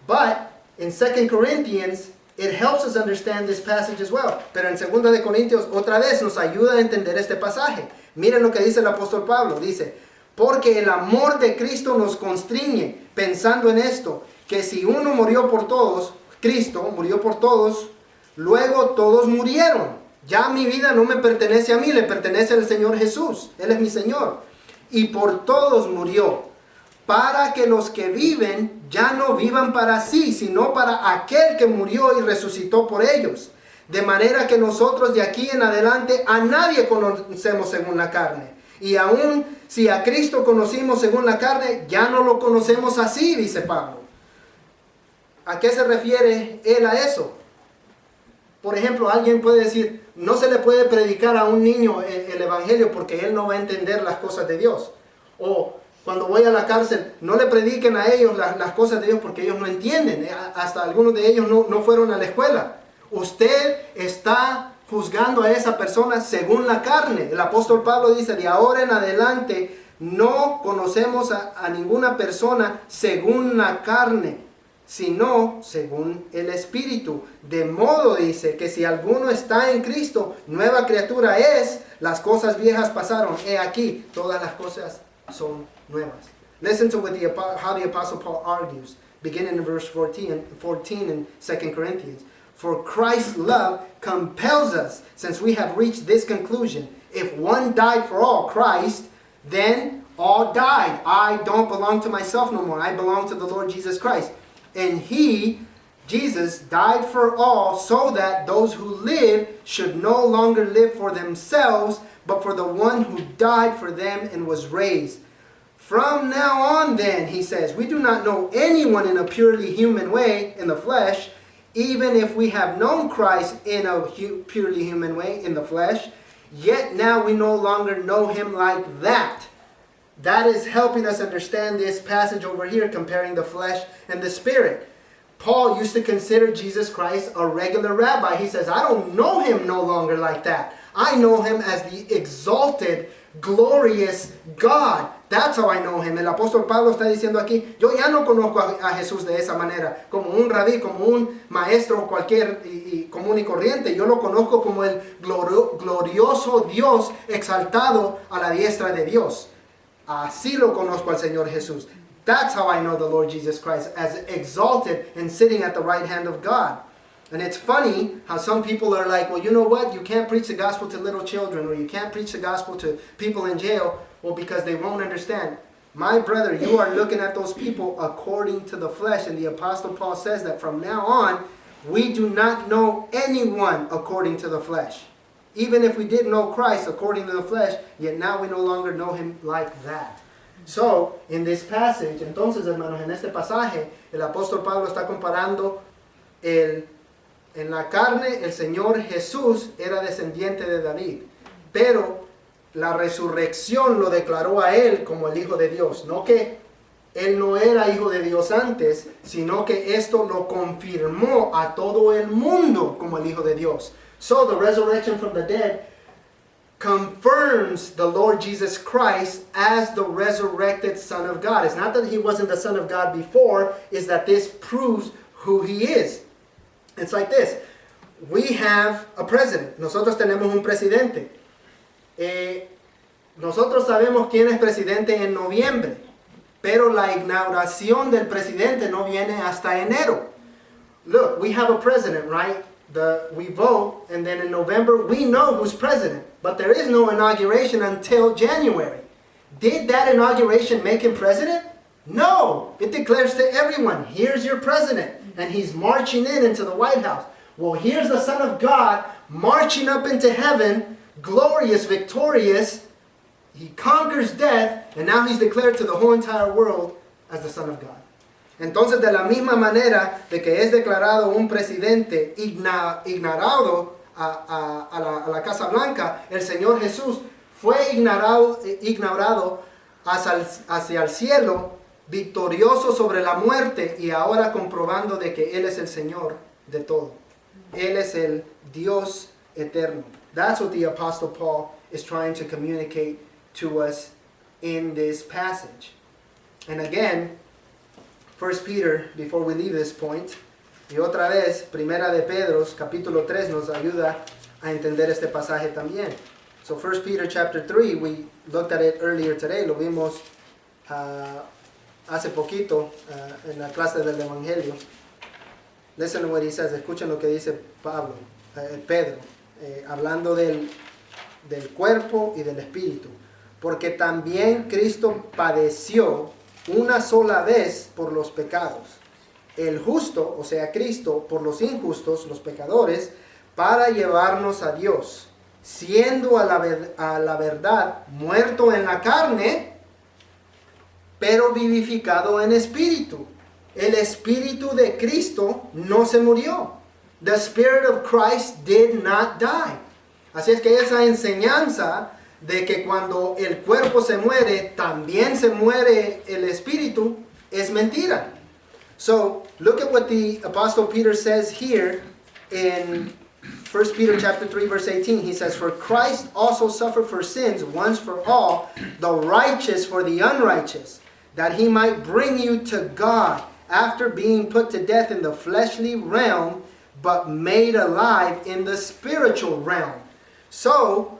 But in 2 Corinthians, it helps us understand this passage as well. Pero en 2 de Corintios otra vez nos ayuda a entender este pasaje. Miren lo que dice el apóstol Pablo. Dice, porque el amor de Cristo nos constriñe, pensando en esto, que si uno murió por todos, Cristo murió por todos, luego todos murieron. Ya mi vida no me pertenece a mí, le pertenece al Señor Jesús. Él es mi Señor. Y por todos murió, para que los que viven ya no vivan para sí, sino para aquel que murió y resucitó por ellos. De manera que nosotros de aquí en adelante a nadie conocemos según la carne. Y aún si a Cristo conocimos según la carne, ya no lo conocemos así, dice Pablo. ¿A qué se refiere él a eso? Por ejemplo, alguien puede decir, no se le puede predicar a un niño el evangelio porque él no va a entender las cosas de Dios. O cuando voy a la cárcel, no le prediquen a ellos las cosas de Dios porque ellos no entienden. Hasta algunos de ellos no fueron a la escuela. Usted está juzgando a esa persona según la carne. El apóstol Pablo dice, de ahora en adelante no conocemos a ninguna persona según la carne, sino según el Espíritu. De modo, dice, que si alguno está en Cristo, nueva criatura es, las cosas viejas pasaron, he aquí, todas las cosas son nuevas. Listen to how the Apostle Paul argues, beginning in verse 14 in 2 Corinthians. For Christ's love compels us, since we have reached this conclusion. If one died for all, Christ, then all died. I don't belong to myself no more. I belong to the Lord Jesus Christ. And he, Jesus, died for all so that those who live should no longer live for themselves, but for the one who died for them and was raised. From now on then, he says, we do not know anyone in a purely human way, in the flesh. even if we have known Christ in a purely human way, in the flesh, yet now we no longer know him like that. That is helping us understand this passage over here, comparing the flesh and the spirit. Paul used to consider Jesus Christ a regular rabbi. He says, I don't know him no longer like that. I know him as the exalted, glorious God. That's how I know him. El apóstol Pablo está diciendo aquí, yo ya no conozco a Jesús de esa manera, como un rabí, como un maestro cualquier y común y corriente. Yo lo conozco como el glorioso Dios exaltado a la diestra de Dios. Así lo conozco al Señor Jesús. That's how I know the Lord Jesus Christ, as exalted and sitting at the right hand of God. And it's funny how some people are like, well, you know what? You can't preach the gospel to little children, or you can't preach the gospel to people in jail. Well, because they won't understand. My brother, you are looking at those people according to the flesh. And the Apostle Paul says that from now on, we do not know anyone according to the flesh. Even if we did know Christ according to the flesh, yet now we no longer know him like that. So, in this passage, entonces, hermanos, en este pasaje, el apóstol Pablo está comparando en la carne, el Señor Jesús era descendiente de David, pero la resurrección lo declaró a él como el Hijo de Dios. No que él no era Hijo de Dios antes, sino que esto lo confirmó a todo el mundo como el Hijo de Dios. So the resurrection from the dead confirms the Lord Jesus Christ as the resurrected Son of God. It's not that he wasn't the Son of God before, it's that this proves who he is. It's like this. We have a president. Nosotros tenemos un presidente. Nosotros sabemos quién es presidente en noviembre, pero la inauguración del presidente no viene hasta enero. Look, we have a president, right? We vote, and then in November we know who's president, but there is no inauguration until January. Did that inauguration make him president? No. It declares to everyone, here's your president, and he's marching into the White House. Well, here's the Son of God marching up into heaven, glorious, victorious. He conquers death, and now he's declared to the whole entire world as the Son of God. Entonces, de la misma manera de que es declarado un presidente ignorado a la Casa Blanca, el Señor Jesús fue ignorado hacia el cielo, victorioso sobre la muerte y ahora comprobando de que Él es el Señor de todo. Él es el Dios eterno. That's what the Apostle Paul is trying to communicate to us in this passage. And again, 1 Peter, before we leave this point, y otra vez, Primera de Pedro, capítulo 3, nos ayuda a entender este pasaje también. So 1 Peter chapter 3, we looked at it earlier today, lo vimos hace poquito en la clase del Evangelio. Listen to what he says, escuchen lo que dice Pedro, hablando del cuerpo y del espíritu. Porque también Cristo padeció una sola vez por los pecados, el justo, o sea Cristo, por los injustos, los pecadores, para llevarnos a Dios, siendo a la verdad muerto en la carne, pero vivificado en espíritu. El espíritu de Cristo no se murió. The Spirit of Christ did not die. Así es que esa enseñanza de que cuando el cuerpo se muere, también se muere el espíritu, es mentira. So, look at what the Apostle Peter says here in 1 Peter chapter 3, verse 18. He says, "For Christ also suffered for sins once for all, the righteous for the unrighteous, that he might bring you to God, after being put to death in the fleshly realm, but made alive in the spiritual realm." So,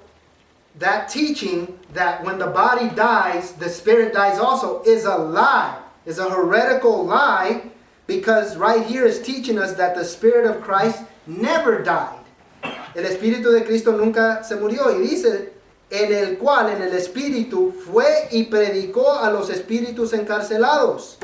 that teaching that when the body dies, the spirit dies also is a lie, is a heretical lie, because right here is teaching us that the Spirit of Christ never died. El Espíritu de Cristo nunca se murió, y dice, en el cual, en el Espíritu, fue y predicó a los espíritus encarcelados.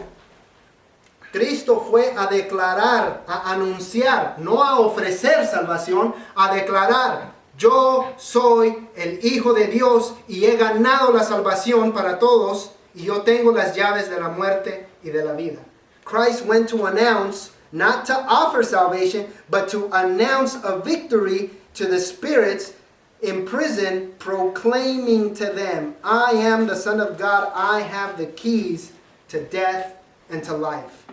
Cristo fue a declarar, a anunciar, no a ofrecer salvación, a declarar: yo soy el Hijo de Dios y he ganado la salvación para todos, y yo tengo las llaves de la muerte y de la vida. Christ went to announce not to offer salvation, but to announce a victory to the spirits in prison, proclaiming to them, I am the Son of God, I have the keys to death and to life.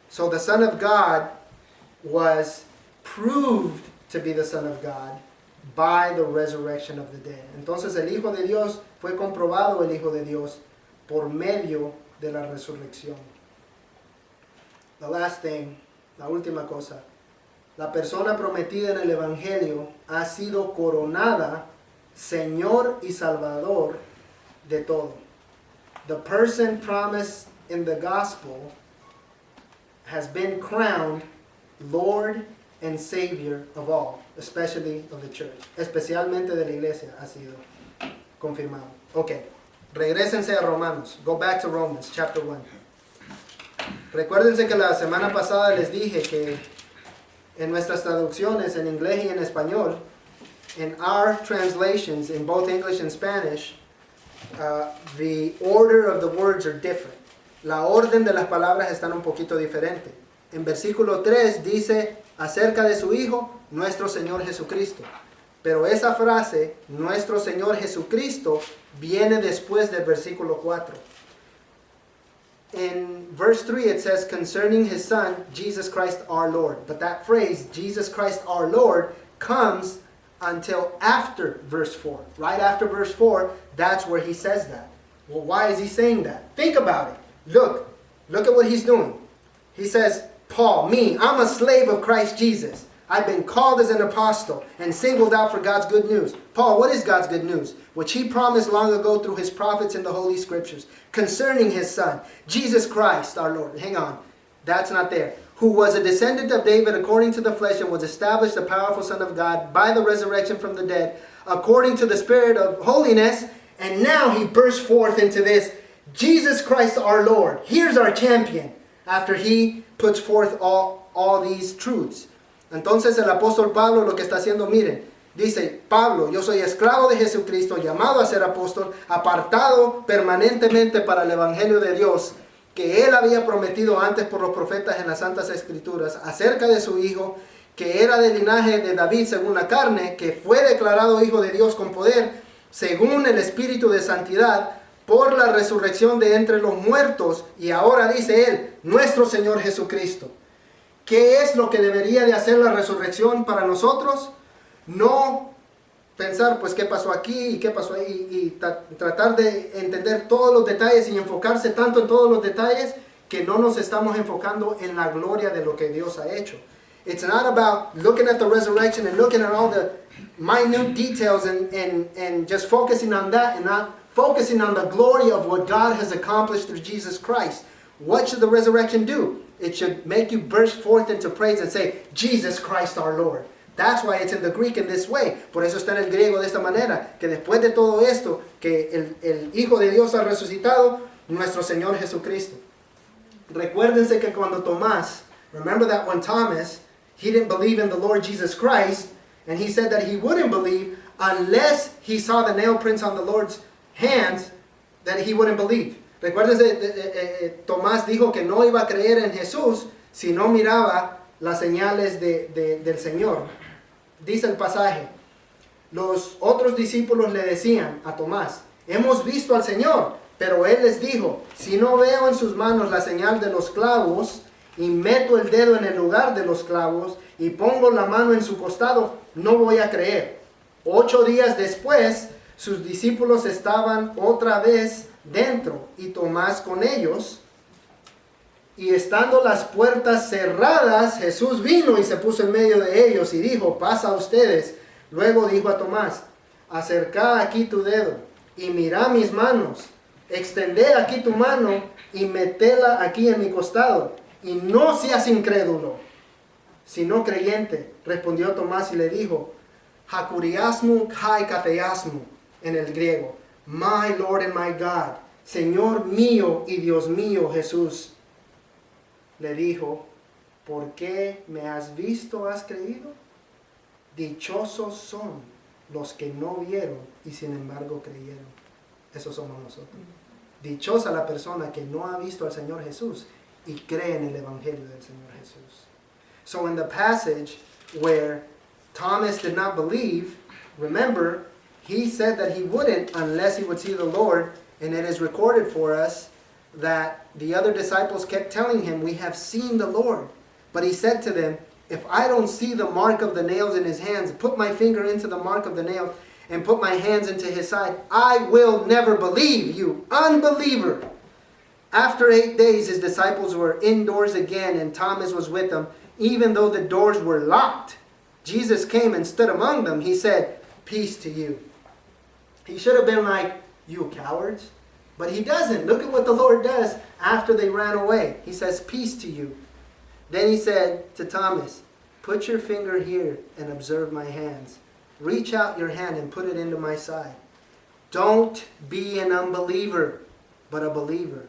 So the Son of God was proved to be the Son of God by the resurrection of the dead. Entonces el Hijo de Dios fue comprobado el Hijo de Dios por medio de la resurrección. The last thing, la última cosa, la persona prometida en el Evangelio ha sido coronada Señor y Salvador de todo. The person promised in the gospel has been crowned Lord and Savior of all, especially of the church. Especialmente de la iglesia ha sido confirmado. Ok, regrésense a Romanos. Go back to Romans chapter 1. Recuérdense que la semana pasada les dije que en nuestras traducciones en inglés y en español, in our translations in both English and Spanish, the order of the words are different. La orden de las palabras están un poquito diferente. En versículo 3 dice acerca de su Hijo, nuestro Señor Jesucristo. Pero esa frase, nuestro Señor Jesucristo, viene después del versículo 4. In verse 3 it says concerning his Son, Jesus Christ our Lord. But that phrase, Jesus Christ our Lord, comes until after verse 4. Right after verse 4, that's where he says that. Well, why is he saying that? Think about it. Look at what he's doing. He says, Paul, me, I'm a slave of Christ Jesus. I've been called as an apostle and singled out for God's good news. Paul, what is God's good news? Which he promised long ago through his prophets in the Holy Scriptures concerning his Son, Jesus Christ our Lord. Hang on, that's not there. Who was a descendant of David according to the flesh and was established a powerful Son of God by the resurrection from the dead, according to the Spirit of holiness. And now he bursts forth into this, Jesus Christ our Lord. Here's our champion after he puts forth all these truths. Entonces el apóstol Pablo lo que está haciendo, miren, dice, Pablo, yo soy esclavo de Jesucristo, llamado a ser apóstol, apartado permanentemente para el Evangelio de Dios, que él había prometido antes por los profetas en las Santas Escrituras, acerca de su Hijo, que era del linaje de David según la carne, que fue declarado Hijo de Dios con poder, según el Espíritu de Santidad, por la resurrección de entre los muertos, y ahora dice él, nuestro Señor Jesucristo. ¿Qué es lo que debería de hacer la resurrección para nosotros? No pensar, pues, qué pasó aquí y qué pasó ahí, y tratar de entender todos los detalles y enfocarse tanto en todos los detalles que no nos estamos enfocando en la gloria de lo que Dios ha hecho. It's not about looking at the resurrection and looking at all the minute details and just focusing on that and not focusing on the glory of what God has accomplished through Jesus Christ. What should the resurrection do? It should make you burst forth into praise and say, Jesus Christ our Lord. That's why it's in the Greek in this way. Por eso está en el griego de esta manera, que después de todo esto, que el Hijo de Dios ha resucitado, nuestro Señor Jesucristo. Recuérdense que cuando Tomás, remember that when Thomas, he didn't believe in the Lord Jesus Christ, and he said that he wouldn't believe unless he saw the nail prints on the Lord's hands, that he wouldn't believe. Recuérdense, Tomás dijo que no iba a creer en Jesús si no miraba las señales del Señor. Dice el pasaje, los otros discípulos le decían a Tomás, hemos visto al Señor, pero él les dijo, si no veo en sus manos la señal de los clavos y meto el dedo en el lugar de los clavos y pongo la mano en su costado, no voy a creer. 8 días después, sus discípulos estaban otra vez dentro y Tomás con ellos, y estando las puertas cerradas, Jesús vino y se puso en medio de ellos y dijo, pasa a ustedes. Luego dijo a Tomás, acerca aquí tu dedo y mira mis manos, extendé aquí tu mano y metela aquí en mi costado, y no seas incrédulo, sino creyente. Respondió Tomás y le dijo, hakuriasmu kai katheasmu, en el griego, my Lord and my God, Señor mío y Dios mío. Jesús le dijo, ¿por qué me has visto, has creído? Dichosos son los que no vieron y sin embargo creyeron. Esos somos nosotros. Dichosa la persona que no ha visto al Señor Jesús y cree en el Evangelio del Señor Jesús. So in the passage where Thomas did not believe, remember, he said that he wouldn't unless he would see the Lord, and it is recorded for us that the other disciples kept telling him, we have seen the Lord. But he said to them, if I don't see the mark of the nails in his hands, put my finger into the mark of the nails, and put my hands into his side, I will never believe, you unbeliever. After 8 days, his disciples were indoors again, and Thomas was with them, even though the doors were locked. Jesus came and stood among them. He said, peace to you. He should have been like, you cowards. But he doesn't. Look at what the Lord does after they ran away. He says, peace to you. Then he said to Thomas, put your finger here and observe my hands. Reach out your hand and put it into my side. Don't be an unbeliever, but a believer.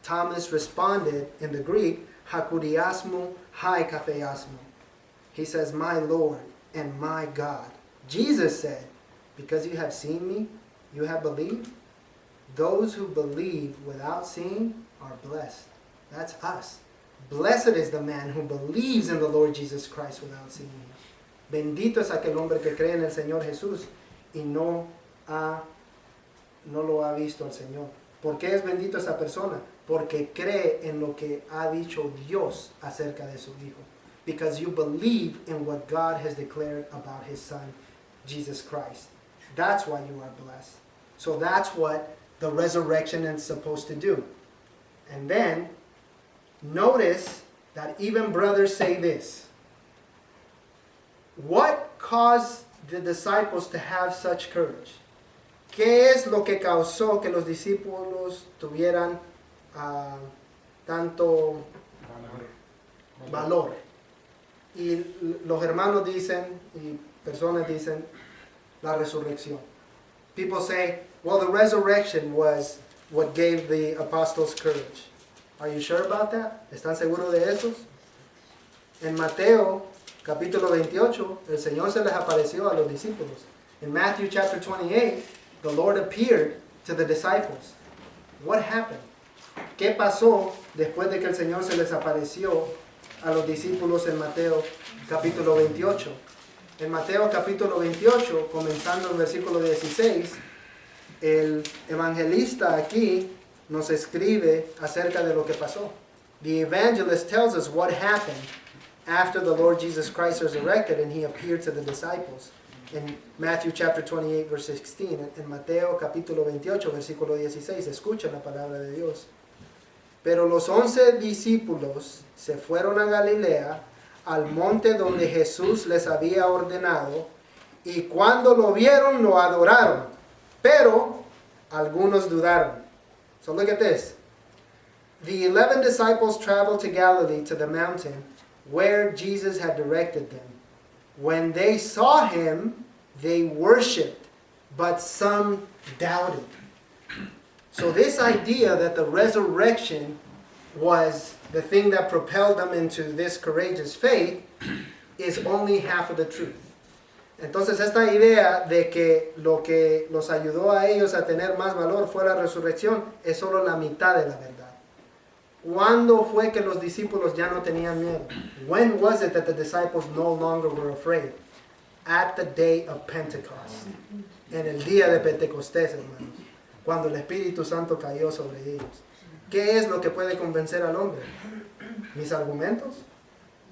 Thomas responded in the Greek, hakuriasmo, hai katheasmo. He says, my Lord and my God. Jesus said, because you have seen me, you have believed. Those who believe without seeing are blessed. That's us. Blessed is the man who believes in the Lord Jesus Christ without seeing him. Bendito es aquel hombre que cree en el Señor Jesús y no lo ha visto al Señor. ¿Por qué es bendito esa persona? Porque cree en lo que ha dicho Dios acerca de su Hijo. Because you believe in what God has declared about His Son, Jesus Christ. That's why you are blessed. So that's what the resurrection is supposed to do. And then, notice that even brothers say this. What caused the disciples to have such courage? ¿Qué es lo que causó que los discípulos tuvieran tanto valor? Y los hermanos dicen, y personas dicen, la resurrección. People say, well, the resurrection was what gave the apostles courage. Are you sure about that? ¿Están seguros de eso? En Mateo capítulo 28, el Señor se les apareció a los discípulos. In Matthew chapter 28, the Lord appeared to the disciples. What happened? ¿Qué pasó después de que el Señor se les apareció a los discípulos en Mateo capítulo 28? En Mateo capítulo 28, comenzando el versículo 16, el evangelista aquí nos escribe acerca de lo que pasó. The evangelist tells us what happened after the Lord Jesus Christ resurrected and He appeared to the disciples. En Matthew chapter 28, verse 16, en Mateo capítulo 28, versículo 16, escucha la palabra de Dios. Pero los 11 discípulos se fueron a Galilea, al monte donde Jesús les había ordenado, y cuando lo vieron lo adoraron, pero algunos dudaron. So look at this. The 11 disciples traveled to Galilee to the mountain where Jesus had directed them. When they saw Him, they worshipped, but some doubted. So this idea that the resurrection was the thing that propelled them into this courageous faith is only half of the truth. Entonces esta idea de que lo que los ayudó a ellos a tener más valor fue la resurrección es solo la mitad de la verdad. ¿Cuándo fue que los discípulos ya no tenían miedo? When was it that the disciples no longer were afraid? At the day of Pentecost. En el día de Pentecostés, hermanos. Cuando el Espíritu Santo cayó sobre ellos. ¿Qué es lo que puede convencer al hombre? ¿Mis argumentos?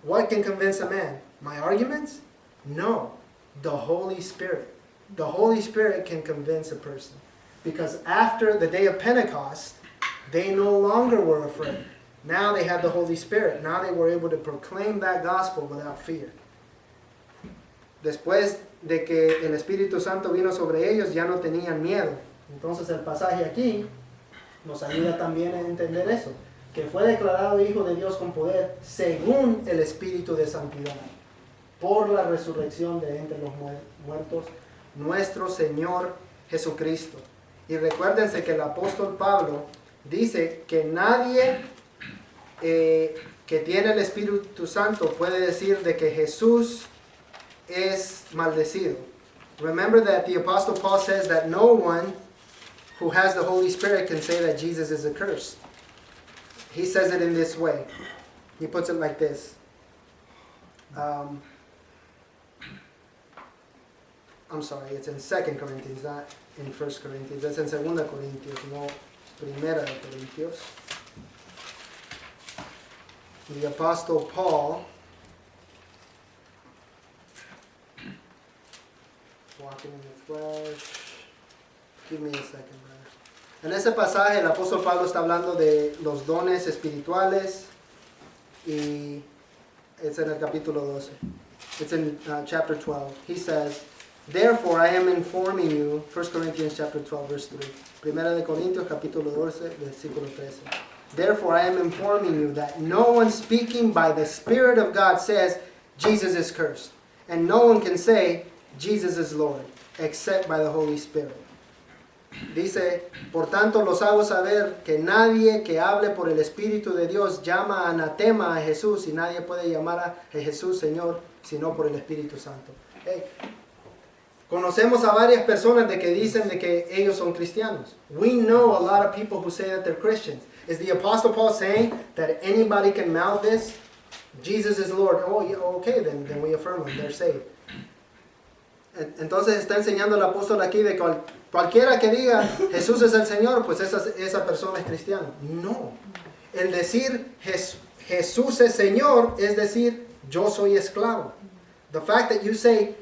What can convince a man? My arguments? No. The Holy Spirit. The Holy Spirit can convince a person. Because after the day of Pentecost, they no longer were afraid. Now they had the Holy Spirit. Now they were able to proclaim that gospel without fear. Después de que el Espíritu Santo vino sobre ellos, ya no tenían miedo. Entonces el pasaje aquí nos ayuda también a entender eso. Que fue declarado Hijo de Dios con poder según el Espíritu de Santidad. Por la resurrección de entre los muertos, nuestro Señor Jesucristo. Y recuérdense que el apóstol Pablo dice que nadie que tiene el Espíritu Santo puede decir de que Jesús es maldecido. Remember that the apostle Paul says that no one who has the Holy Spirit can say that Jesus is accursed. He says it in this way. He puts it like this. I'm sorry, it's in 2 Corinthians, not in 1 Corinthians. It's in 2 Corintios, no Primera de Corintios. The Apostle Paul, walking in the flesh. Give me a second, brother. En ese pasaje el apóstol Pablo está hablando de los dones espirituales y it's in el capítulo 12. It's in chapter 12. He says, therefore I am informing you, 1 Corinthians chapter 12 verse 3. Primera de Corintios capítulo 12 versículo 13. Therefore I am informing you that no one speaking by the Spirit of God says Jesus is cursed. And no one can say Jesus is Lord except by the Holy Spirit. Dice, por tanto los hago saber que nadie que hable por el Espíritu de Dios llama anatema a Jesús y nadie puede llamar a Jesús Señor sino por el Espíritu Santo. Hey, conocemos a varias personas de que dicen de que ellos son cristianos. We know a lot of people who say that they're Christians. Is the Apostle Paul saying that anybody can mouth this? Jesus is Lord. Oh, yeah, okay, then we affirm them. They're saved. Entonces está enseñando el apóstol aquí de cualquiera que diga Jesús es el Señor, pues esa persona es cristiana. No. El decir Jesús es Señor es decir yo soy esclavo. The fact that you say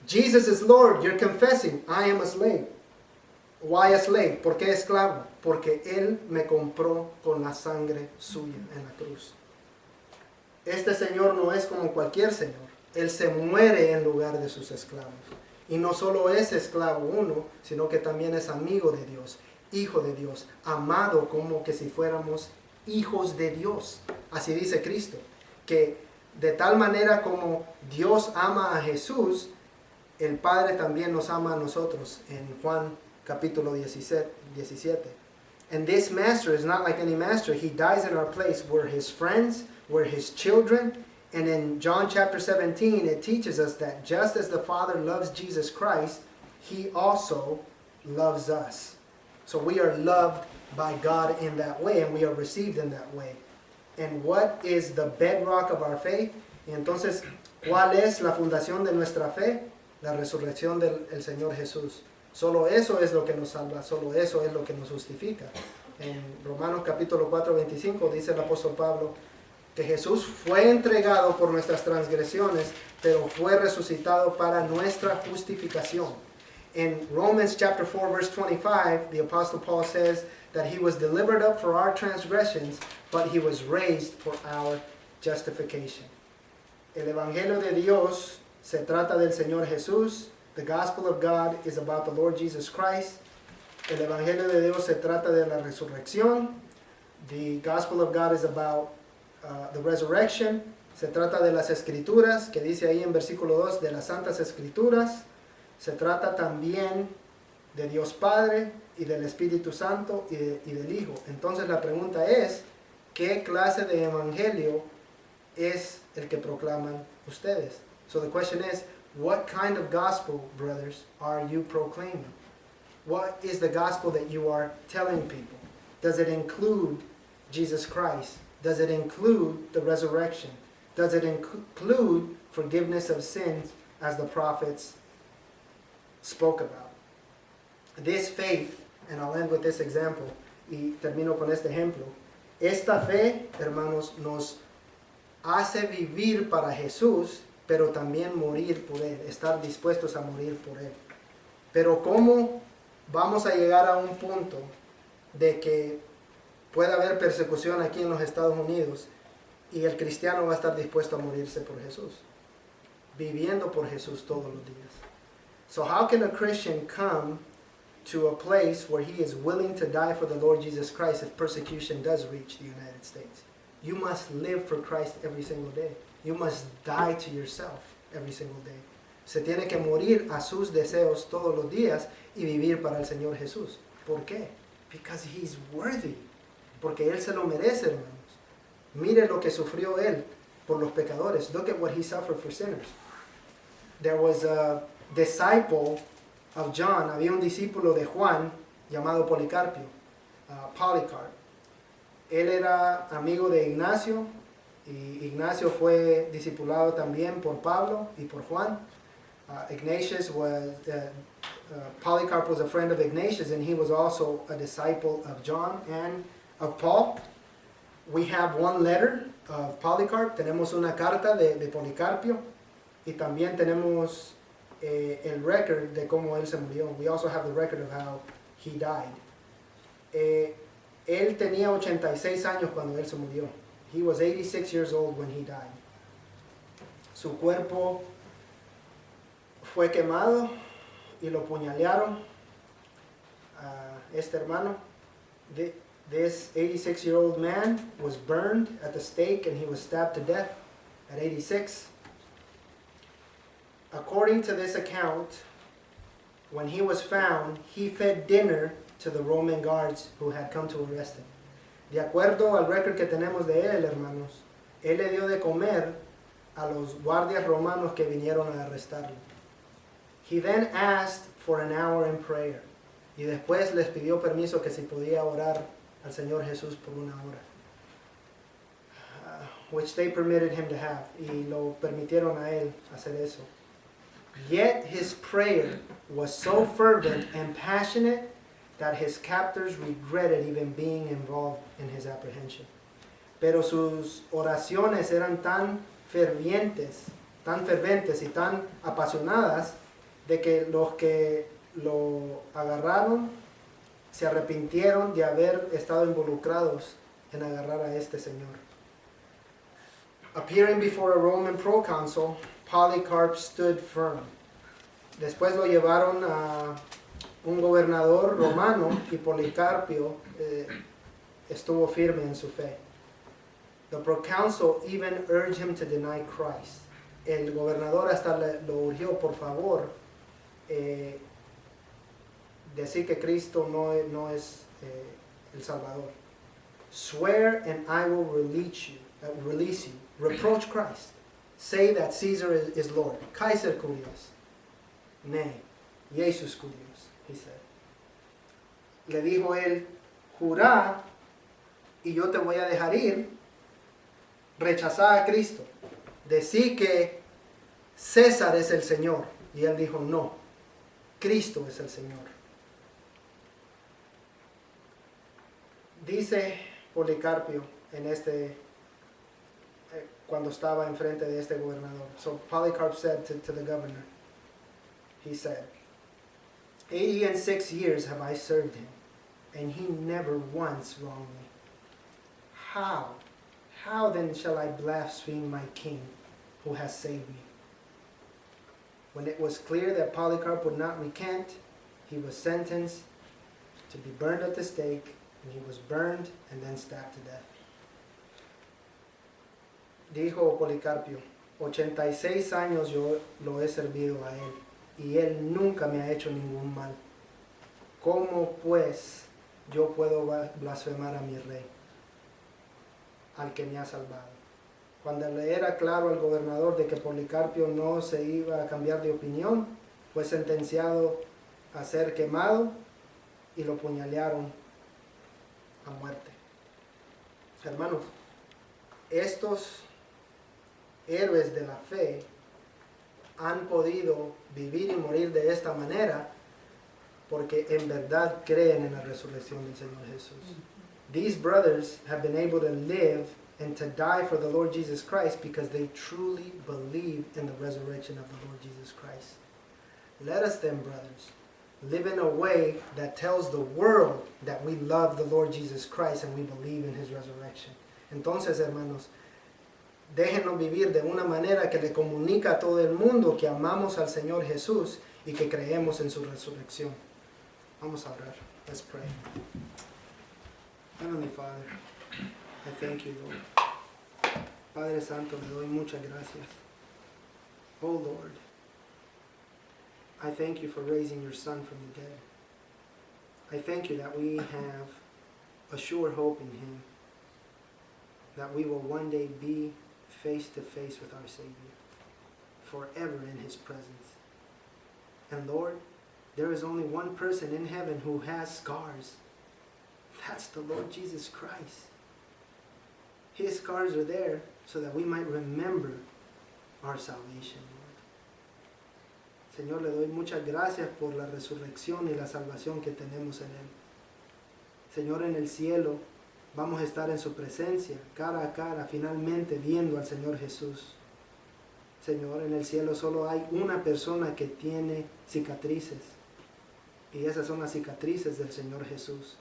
Jesus is Lord, you're confessing I am a slave. Why a slave? ¿Por qué esclavo? Porque Él me compró con la sangre suya en la cruz. Este Señor no es como cualquier Señor. Él se muere en lugar de sus esclavos. Y no solo es esclavo uno, sino que también es amigo de Dios, hijo de Dios, amado como que si fuéramos hijos de Dios. Así dice Cristo, que de tal manera como Dios ama a Jesús, el Padre también nos ama a nosotros, en Juan capítulo 17. And this master is not like any master. He dies in our place. We're his friends, we're his children. And in John chapter 17, it teaches us that just as the Father loves Jesus Christ, He also loves us. So we are loved by God in that way, and we are received in that way. And what is the bedrock of our faith? Y entonces, ¿cuál es la fundación de nuestra fe? La resurrección del Señor Jesús. Solo eso es lo que nos salva, solo eso es lo que nos justifica. En Romanos capítulo 4, 25 dice el apóstol Pablo, que Jesús fue entregado por nuestras transgresiones, pero fue resucitado para nuestra justificación. In Romans chapter 4 verse 25, the Apostle Paul says that he was delivered up for our transgressions, but he was raised for our justification. El Evangelio de Dios se trata del Señor Jesús. The gospel of God is about the Lord Jesus Christ. El Evangelio de Dios se trata de la resurrección. The gospel of God is about the resurrection. Se trata de las escrituras, que dice ahí en versículo 2, de las santas escrituras. Se trata también de Dios Padre y del Espíritu Santo y del Hijo. Entonces la pregunta es, ¿qué clase de evangelio es el que proclaman ustedes? So the question is, what kind of gospel, brothers, are you proclaiming? What is the gospel that you are telling people? Does it include Jesus Christ? Does it include the resurrection? Does it include forgiveness of sins as the prophets spoke about? This faith, and I'll end with this example, y termino con este ejemplo. Esta fe, hermanos, nos hace vivir para Jesús, pero también morir por Él, estar dispuestos a morir por Él. Pero ¿cómo vamos a llegar a un punto de que puede haber persecución aquí en los Estados Unidos y el cristiano va a estar dispuesto a morirse por Jesús? Viviendo por Jesús todos los días. So how can a Christian come to a place where he is willing to die for the Lord Jesus Christ if persecution does reach the United States? You must live for Christ every single day. You must die to yourself every single day. Se tiene que morir a sus deseos todos los días y vivir para el Señor Jesús. ¿Por qué? Because He's worthy. Porque Él se lo merece, hermanos. Mire lo que sufrió Él por los pecadores. Look at what He suffered for sinners. There was a disciple of John. Había un discípulo de Juan llamado Policarpio. Polycarp. Él era amigo de Ignacio Y Ignacio fue discipulado también por Pablo y por Juan. Polycarp was a friend of Ignatius, and he was also a disciple of John and of Paul. We have one letter of Polycarp. Tenemos una carta de Policarpio. Y también tenemos el record de cómo él se murió. We also have the record of how he died. Él tenía 86 años cuando él se murió. He was 86 years old when he died. Su cuerpo fue quemado y lo puñalearon. Este hermano, this 86-year-old man was burned at the stake and he was stabbed to death at 86. According to this account, when he was found, he fed dinner to the Roman guards who had come to arrest him. De acuerdo al récord que tenemos de él, hermanos, él le dio de comer a los guardias romanos que vinieron a arrestarlo. He then asked for an hour in prayer. Y después les pidió permiso que si podía orar al Señor Jesús por una hora. Which they permitted him to have. Y lo permitieron a él hacer eso. Yet his prayer was so fervent and passionate that his captors regretted even being involved in his apprehension. Pero sus oraciones eran tan fervientes y tan apasionadas de que los que lo agarraron se arrepintieron de haber estado involucrados en agarrar a este señor. Appearing before a Roman proconsul, Polycarp stood firm. Después lo llevaron a un gobernador romano y Policarpio estuvo firme en su fe. The proconsul even urged him to deny Christ. El gobernador hasta lo urgió, por favor, decir que Cristo no es el Salvador. Swear and I will release you. Reproach Christ. Say that Caesar is Lord. Kaiser Kurios. Nay, Jesus Kurios, he said. Le dijo él, jurá y yo te voy a dejar ir. Rechazá a Cristo. Decí que César es el Señor. Y él dijo, no, Cristo es el Señor. Dice Policarpio cuando estaba enfrente de este gobernador. So Polycarp said to the governor, he said, 86 years have I served him, and he never once wronged me. How then shall I blaspheme my king who has saved me? When it was clear that Polycarp would not recant, he was sentenced to be burned at the stake, and he was burned and then stabbed to death. Dijo Policarpio, 86 años yo lo he servido a él, y él nunca me ha hecho ningún mal. ¿Cómo pues yo puedo blasfemar a mi rey, al que me ha salvado? Cuando le era claro al gobernador de que Policarpio no se iba a cambiar de opinión, fue sentenciado a ser quemado y lo puñalearon a muerte. Hermanos, estos héroes de la fe han podido vivir y morir de esta manera porque en verdad creen en la resurrección del Señor Jesús. These brothers have been able to live and to die for the Lord Jesus Christ because they truly believe in the resurrection of the Lord Jesus Christ. Let us then, brothers, live in a way that tells the world that we love the Lord Jesus Christ and we believe in His resurrection. Entonces, hermanos, déjenos vivir de una manera que le comunica a todo el mundo que amamos al Señor Jesús y que creemos en su resurrección. Vamos a orar. Let's pray. Heavenly Father, I thank you, Lord. Padre Santo, le doy muchas gracias. Oh Lord, I thank you for raising your Son from the dead. I thank you that we have a sure hope in Him, that we will one day be face to face with our Savior, forever in His presence. And Lord, there is only one person in heaven who has scars. That's the Lord Jesus Christ. His scars are there so that we might remember our salvation, Lord. Señor, le doy muchas gracias por la resurrección y la salvación que tenemos en Él. Señor, en el cielo vamos a estar en su presencia, cara a cara, finalmente viendo al Señor Jesús. Señor, en el cielo solo hay una persona que tiene cicatrices, y esas son las cicatrices del Señor Jesús,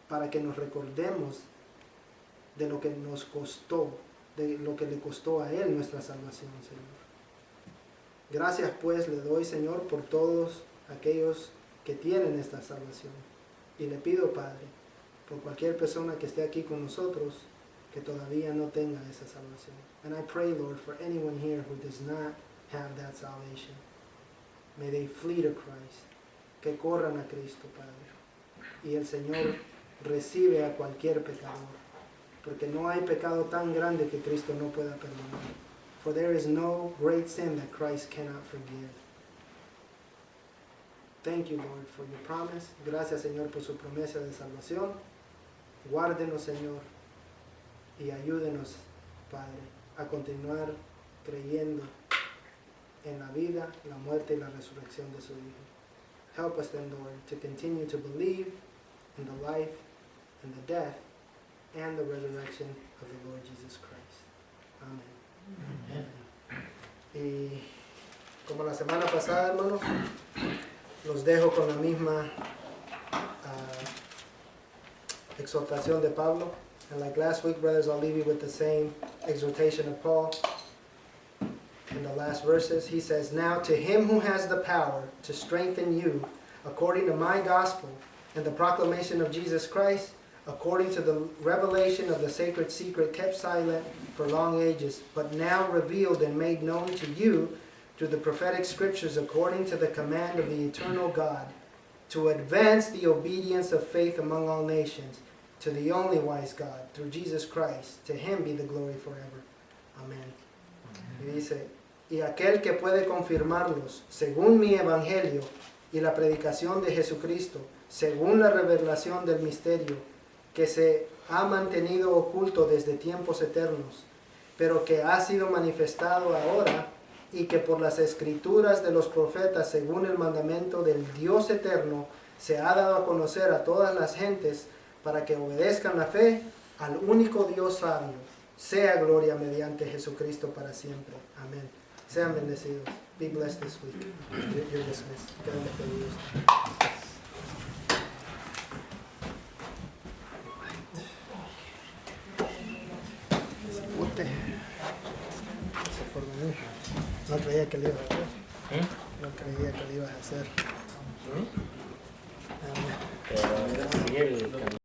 para que nos recordemos de lo que nos costó, de lo que le costó a Él nuestra salvación, Señor. Gracias pues le doy, Señor, por todos aquellos que tienen esta salvación, y le pido, Padre, por cualquier persona que esté aquí con nosotros que todavía no tenga esa salvación. And I pray, Lord, for anyone here who does not have that salvation. May they flee to Christ. Que corran a Cristo, Padre. Y el Señor recibe a cualquier pecador. Porque no hay pecado tan grande que Cristo no pueda perdonar. For there is no great sin that Christ cannot forgive. Thank you, Lord, for your promise. Gracias, Señor, por su promesa de salvación. Guárdenos, Señor, y ayúdenos, Padre, a continuar creyendo en la vida, la muerte y la resurrección de su Hijo. Help us then, Lord, to continue to believe in the life and the death and the resurrection of the Lord Jesus Christ. Amén. Y como la semana pasada, hermanos, los dejo con la misma exhortación de Pablo. And like last week, brothers, I'll leave you with the same exhortation of Paul. In the last verses, he says, "Now to him who has the power to strengthen you, according to my gospel and the proclamation of Jesus Christ, according to the revelation of the sacred secret kept silent for long ages, but now revealed and made known to you through the prophetic scriptures, according to the command of the eternal God, to advance the obedience of faith among all nations, to the only wise God, through Jesus Christ. To him be the glory forever. Amén." Y dice, "Y aquel que puede confirmarlos, según mi evangelio y la predicación de Jesucristo, según la revelación del misterio, que se ha mantenido oculto desde tiempos eternos, pero que ha sido manifestado ahora, y que por las escrituras de los profetas, según el mandamiento del Dios eterno, se ha dado a conocer a todas las gentes, para que obedezcan la fe al único Dios sabio, sea gloria mediante Jesucristo para siempre. Amén." Sean bendecidos. Be blessed this week. You're dismissed. Quedan despedidos. No creía que lo ibas a hacer. No creía que lo ibas a hacer. Pero sí, el